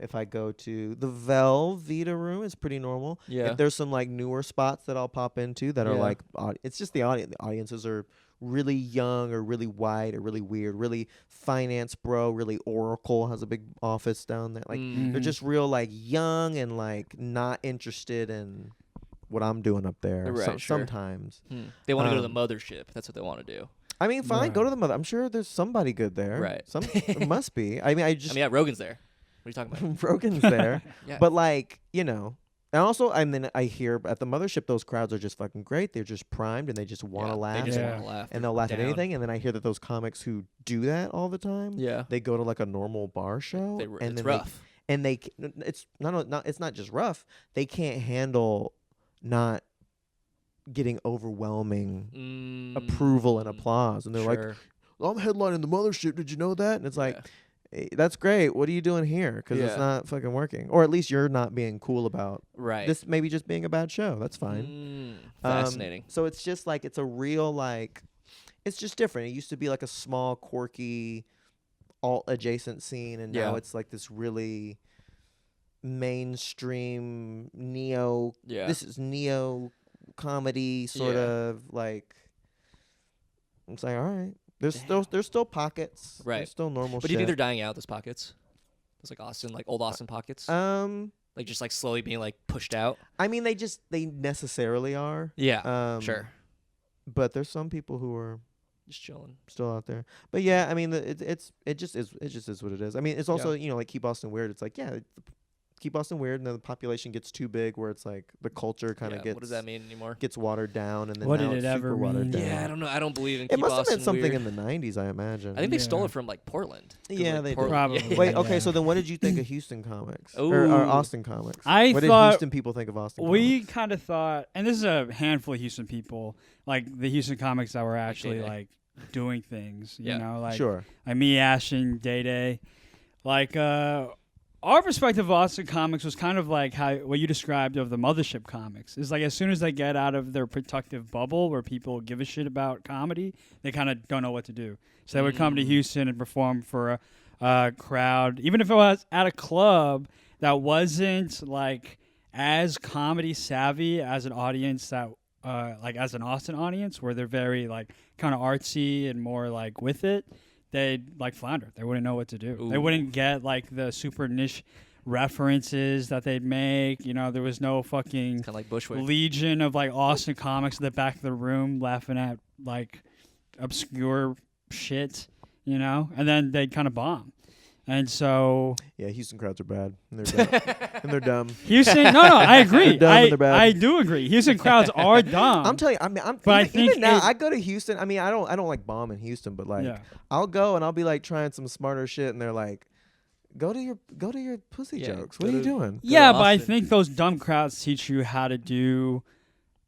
If I go to the Velveeta Room, it's pretty normal. Yeah. If there's some like newer spots that I'll pop into that are like, it's just the audience. The audiences are really young or really white or really weird, really finance bro, really Oracle has a big office down there. Like they're just real like young and like not interested in what I'm doing up there. Sometimes they want to go to the mothership. That's what they want to do. I mean, fine, go to the mother. I'm sure there's somebody good there. Right. It must be. I mean, Rogan's there. What are you talking about? Rogan's there. But like, and also, I hear at the mothership those crowds are just fucking great. They're just primed and they just want to laugh. They just want to laugh. And they'll laugh at anything. And then I hear that those comics who do that all the time, they go to like a normal bar show. It's rough. It's not just rough. They can't handle not getting overwhelming approval and applause, and they're like, I'm headlining the mothership, did you know that? And it's like, hey, that's great, what are you doing here? Because it's not fucking working, or at least you're not being cool about this, maybe just being a bad show. That's fine. Fascinating. So it's just like, it's a real like, it's just different. It used to be like a small quirky alt adjacent scene, and now it's like this really mainstream this is neo comedy sort of like. I'm saying, all right, there's still pockets, there's still normal but shit. Do you think they're dying out, those pockets? It's like Austin, like old Austin pockets, like just like slowly being like pushed out. I mean, they necessarily are, sure, but there's some people who are just chilling still out there. But yeah, I mean, it just is what it is. I mean, it's also like Keep Austin Weird. It's like Keep Austin Weird, and then the population gets too big, where it's like the culture kind of gets. What does that mean anymore? Gets watered down, and then what now did it's it ever super watered mean? down. Yeah, I don't know. I don't believe in. It Keep must have Austin been something weird. in the '90s, I imagine. I think they stole it from like Portland. Yeah, like they Portland, probably. Wait, okay, so then what did you think of Houston comics Ooh. or Austin comics? I what thought did Houston people think of Austin? We comics? kind of thought, and this is a handful of Houston people, like the Houston comics that were actually like doing things. You know, like like me, Ashton, Day Day, like. Our perspective of Austin comics was kind of like what you described of the mothership comics. Is like as soon as they get out of their protective bubble where people give a shit about comedy, they kind of don't know what to do. So they would come to Houston and perform for a crowd, even if it was at a club that wasn't like as comedy savvy as an audience that like as an Austin audience, where they're very like kind of artsy and more like with it. They'd like flounder. They wouldn't know what to do. Ooh. They wouldn't get like the super niche references that they'd make. You know, there was no fucking kind of like Bushwick legion of like Austin comics in the back of the room laughing at like obscure shit, you know, and then they'd kind of bomb. And so Houston crowds are bad, and they're dumb. and they're dumb. Houston, no, I agree. They're dumb and they're bad. I do agree. Houston crowds are dumb. I'm telling you, I think even now I go to Houston. I mean, I don't like bomb in Houston, but like I'll go and I'll be like trying some smarter shit, and they're like, go to your pussy Yeah, jokes. go What are you to- doing? Yeah, but I Austin. think those dumb crowds teach you how to do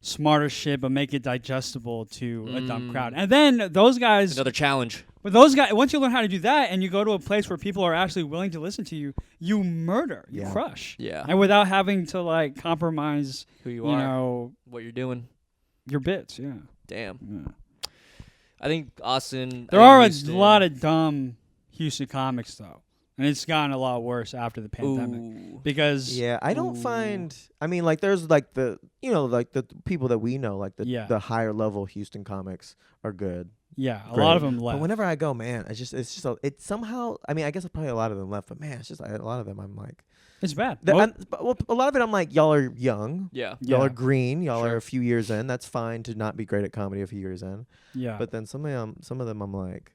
smarter shit, but make it digestible to a dumb crowd. And then those guys, Another challenge. but those guys, once you learn how to do that, and you go to a place where people are actually willing to listen to you, you murder, you Yeah. crush, Yeah. and without having to like compromise, Who you you are. know, What you're doing. your bits. Yeah. Damn. Yeah. I think Austin. There I think are Houston- a lot of dumb Houston comics though, and it's gotten a lot worse after the pandemic Ooh. because Yeah, I don't Ooh. find. I mean, like, there's like like the people that we know, like Yeah. the higher level Houston comics are good. yeah, a Great. lot of them left. But whenever I go, man, it's somehow. I mean, I guess probably a lot of them left, but man, it's just a lot of them. I'm like, It's bad. well, a lot of it. I'm like, y'all are young. Yeah. Y'all Yeah. are green. Y'all Sure. are a few years in. That's fine to not be great at comedy a few years in. Yeah. But then some of them, I'm like,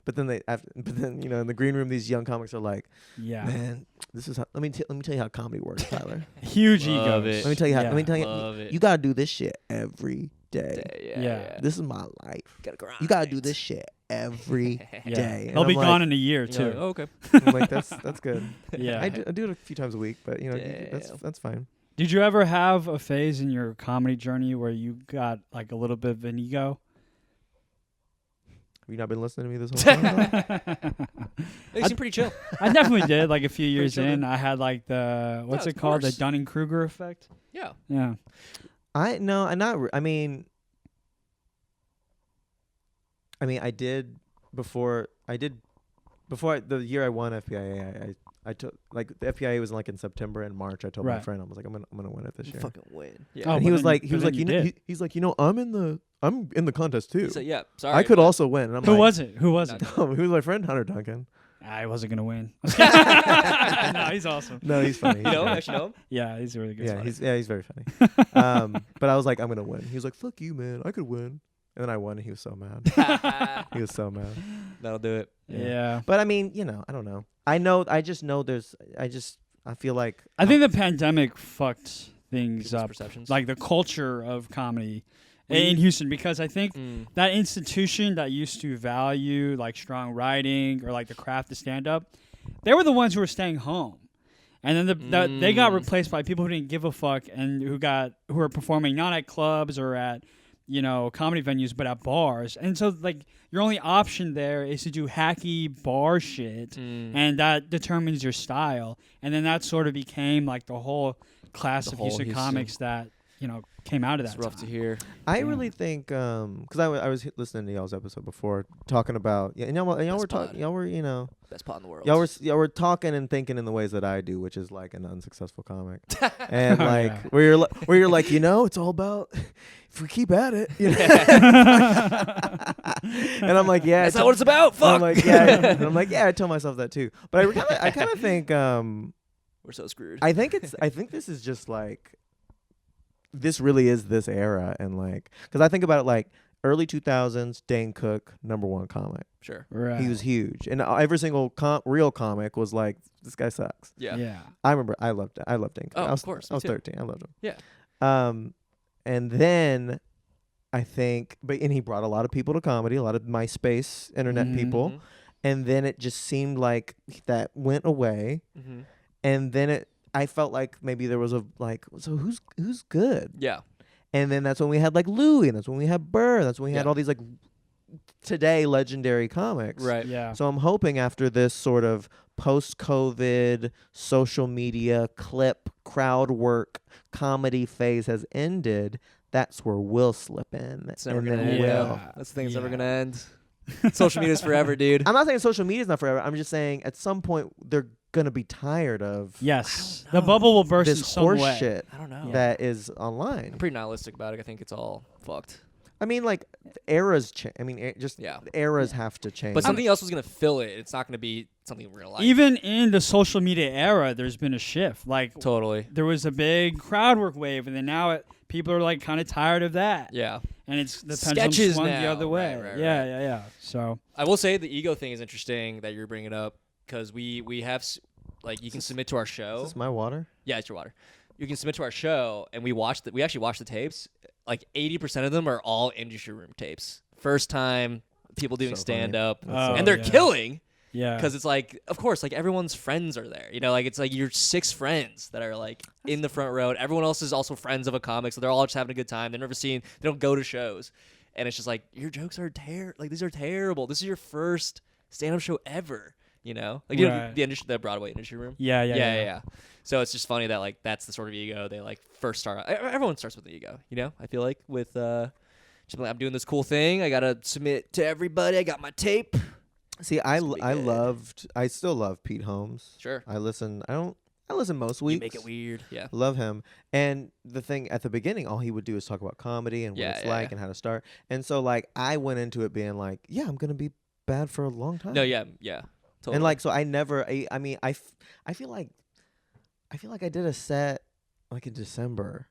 but then in the green room, these young comics are like, yeah. man, this is how, let me tell you how comedy works, Tyler. Huge Love egos. it. Let me tell you how. Yeah. Let me tell you. Love it. You gotta do this shit every day. Yeah. This is my life. Gotta grind. You gotta do this shit every Yeah. day. And They'll be I'm like- gone in a year You're like, too. oh, okay. I'm like, that's good. Yeah. I do it a few times a week, but Damn. that's fine. Did you ever have a phase in your comedy journey where you got like a little bit of an ego? Have you not been listening to me this whole time? You seem pretty chill. I definitely did. Like a few years chill, in, I had like the what's Yeah, it of called, the course. Dunning Kruger effect. Yeah. Yeah. I did before the year I won FPIA. I took, like, the FPIA was like in September and March. I told my Right. friend, I was like, I'm gonna win it this year. Fucking win. Yeah. Oh, And but he was then- like, but then you did. he's like, I'm in the contest too. So, yeah. Sorry. I could also win. And I'm Who like, was it? Who was it? Who was my friend Hunter Duncan? I wasn't gonna win. No, he's awesome. No, he's funny. You He's know? funny. Actually, know him? Yeah, he's really good. He's very funny. But I was like, I'm gonna win. He was like, fuck you, man. I could win. And then I won, and he was so mad. He was so mad. That'll do it. Yeah. But I mean, I don't know. I just know I feel like I think the pandemic fucked things People's up, perceptions. like the culture of comedy We- in Houston, because I think Mm. that institution that used to value like strong writing or like the craft of stand up, they were the ones who were staying home. And then they got replaced by people who didn't give a fuck and who were performing not at clubs or at comedy venues, but at bars. And so like your only option there is to do hacky bar shit, and that determines your style. And then that sort of became like the whole class The of whole Houston Houston. comics that came out of that. It's rough time. to hear. I Yeah. really think because I was listening to y'all's episode before talking about and y'all were Best talking pod. y'all were Best pot in the world. y'all were talking and thinking in the ways that I do, which is like an unsuccessful comic, and Oh, like yeah. where you're like it's all about if we keep at it, and I'm like That's not what it's about. Fuck. I'm like and I'm like I tell myself that too, but I kind of think We're so screwed. I think this is just like this really is this era, and like because I think about it like early 2000s Dane Cook #1 comic. Sure. Right. He was huge, and every single real comic was like, this guy sucks. Yeah. Yeah. I remember I loved Dane Cook. Oh, I was, of course, I me was too. 13. I loved him. Yeah. And then I think, and he brought a lot of people to comedy, a lot of MySpace internet Mhm. people, and then it just seemed like that went away, Mm-hmm. and then I felt like maybe there was so who's good. Yeah. And then that's when we had like Louis, and that's when we had Burr, and that's when we had Yeah. all these like today legendary comics. Right. Yeah. So I'm hoping after this sort of post-COVID social media clip crowd work comedy phase has ended, that's where we'll slip in. It's never and gonna then end. we'll. That's the thing that's never Yeah. gonna end. Social media's forever, dude. I'm not saying social media is not forever. I'm just saying at some point they're gonna be tired of Yes. I don't The know. bubble will burst in this some horse way. shit I don't know. that is online. I'm pretty nihilistic about it. I think it's all fucked. I mean, like eras change. I mean, Yeah. eras have to change. But something else was gonna fill it. It's not gonna be something real life. Even in the social media era, there's been a shift. Like Totally. there was a big crowd work wave, and then now people are like kind of tired of that. Yeah. And it's the pendulum Sketches swung the now. other way. Right, Yeah. So I will say the ego thing is interesting that you're bringing up because we have like you can submit to our is show. this my water? Yeah, it's your water. You can submit to our show, and we actually watched the tapes. Like 80% of them are all industry room tapes. First time people doing So funny. stand up, That's so and they're yeah. killing. Yeah. Because it's like, of course, like everyone's friends are there. You know, like it's like your 6 friends that are like in the front row. Everyone else is also friends of a comic, so they're all just having a good time. They've never seen, they don't go to shows. And it's just like, your jokes are like these are terrible. This is your first stand-up show ever. You know, like you know, the Broadway industry room. Yeah. So it's just funny that like that's the sort of ego they like first start. Everyone starts with the ego. You know, I feel like with just like, I'm doing this cool thing. I gotta submit to everybody. I got my tape. See, I still love Pete Holmes. Sure. I listen most weeks. You make it weird. Yeah. Love him. And the thing at the beginning, all he would do is talk about comedy and what it's like and how to start. And so like I went into it being like, yeah, I'm gonna be bad for a long time. No, yeah. Totally. And like, so I never. I mean, I feel like I did a set like in December.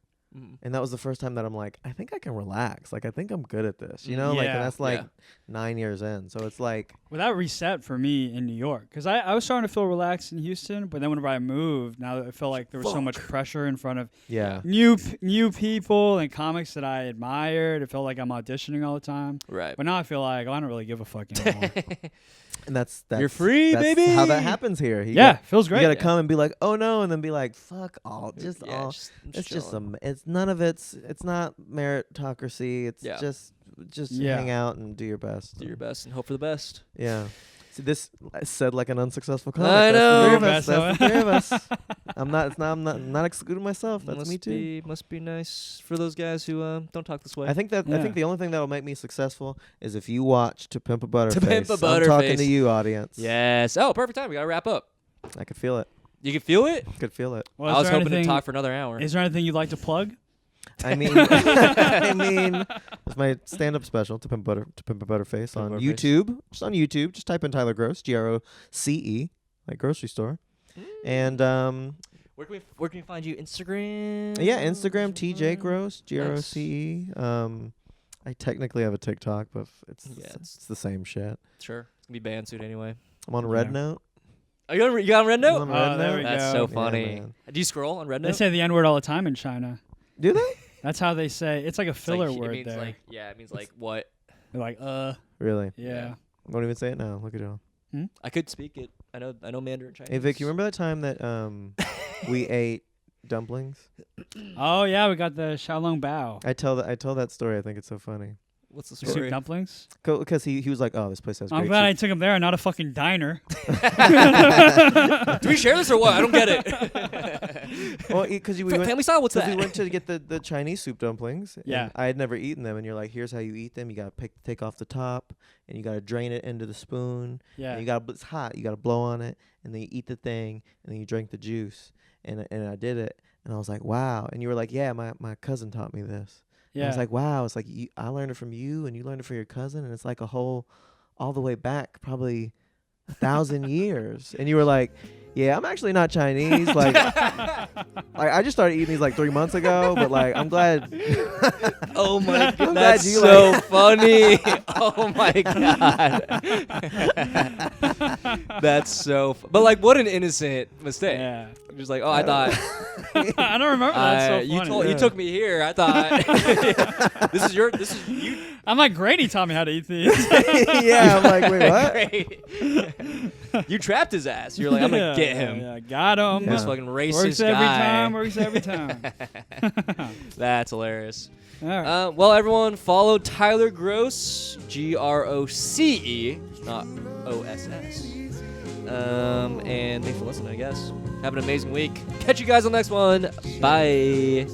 And that was the first time that I'm like, I think I can relax. Like, I think I'm good at this, you know? Like, and that's like 9 years in. So it's like. Well, that reset for me in New York. Because I was starting to feel relaxed in Houston. But then whenever I moved, now I felt like there was so much pressure in front of new people and comics that I admired. It felt like I'm auditioning all the time. Right. But now I feel like, I don't really give a fuck anymore. And that's you're free, that's baby. how that happens here. Feels great. You gotta come and be like, oh no, and then be like, fuck all, Just it's just it's none of it's not meritocracy. It's just hang out and do your best. Do your best and hope for the best. Yeah. See, this I said like an unsuccessful comic. I know. That's the three of us. I'm not excluding myself. That's me too. Must be nice for those guys who don't talk this way. I think the only thing that'll make me successful is if you watch To Pimp A Butterface. To Pimp A Butterface. I'm talking to you, audience. Yes. Oh, perfect time. We gotta wrap up. I could feel it. You can feel it? Could feel it. Well, I was hoping to talk for another hour. Is there anything you'd like to plug? I mean, it's my stand-up special, To Pimp A Butterface, on YouTube. Just on YouTube. Just type in Tyler Groce, Groce, like grocery store. And where can we find you? Instagram? Yeah, Instagram, TJ Groce, Groce. I technically have a TikTok, but it's the same shit. Sure. It's gonna be band suit anyway. I'm on Red Note. Are you on Red Note? I'm on Red there Note. we That's go. so funny. Yeah, Do you scroll on Red Note? They say the N-word all the time in China. Do they? That's how they say. It's like a filler it word means there. like, it means like what? They're like, Really? yeah. Won't even say it now. Look at it all. I could speak it. I know Mandarin Chinese. Hey Vic, you remember that time that we ate dumplings? Oh yeah, we got the Xiaolong Bao. I tell that story. I think it's so funny. What's the Soup story? dumplings. Because he was like, oh, this place has. I'm great glad I soup. took him there and not a fucking diner. Do we share this or what? I don't get it. Well, because we went family style. What's that? we went to get the Chinese soup dumplings. Yeah. And I had never eaten them, and you're like, here's how you eat them. You gotta take off the top, and you gotta drain it into the spoon. Yeah. And it's hot. You gotta blow on it, and then you eat the thing, and then you drink the juice. And I did it, and I was like, wow. And you were like, yeah, my cousin taught me this. Yeah. I was like, wow. It's like I learned it from you, and you learned it from your cousin, and it's like all the way back, probably 1,000 years. And you were like, yeah, I'm actually not Chinese. Like, I just started eating these like 3 months ago, but like, I'm glad. Oh my god, I'm that's glad you so funny. Oh my god, that's so. But like, what an innocent mistake. Yeah. You're just like, oh, I thought. I don't remember. That's so funny. You took me here. I thought this is you. I'm like, Grady taught me how to eat these. Yeah, I'm like, wait, what? You trapped his ass. You're like, I'm gonna get him. Yeah, got him. This fucking racist Works guy. Works every time. That's hilarious. All right. Well, everyone, follow Tyler Groce, Groce, not OSS. And thanks for listening, I guess. Have an amazing week. Catch you guys on the next one. Bye.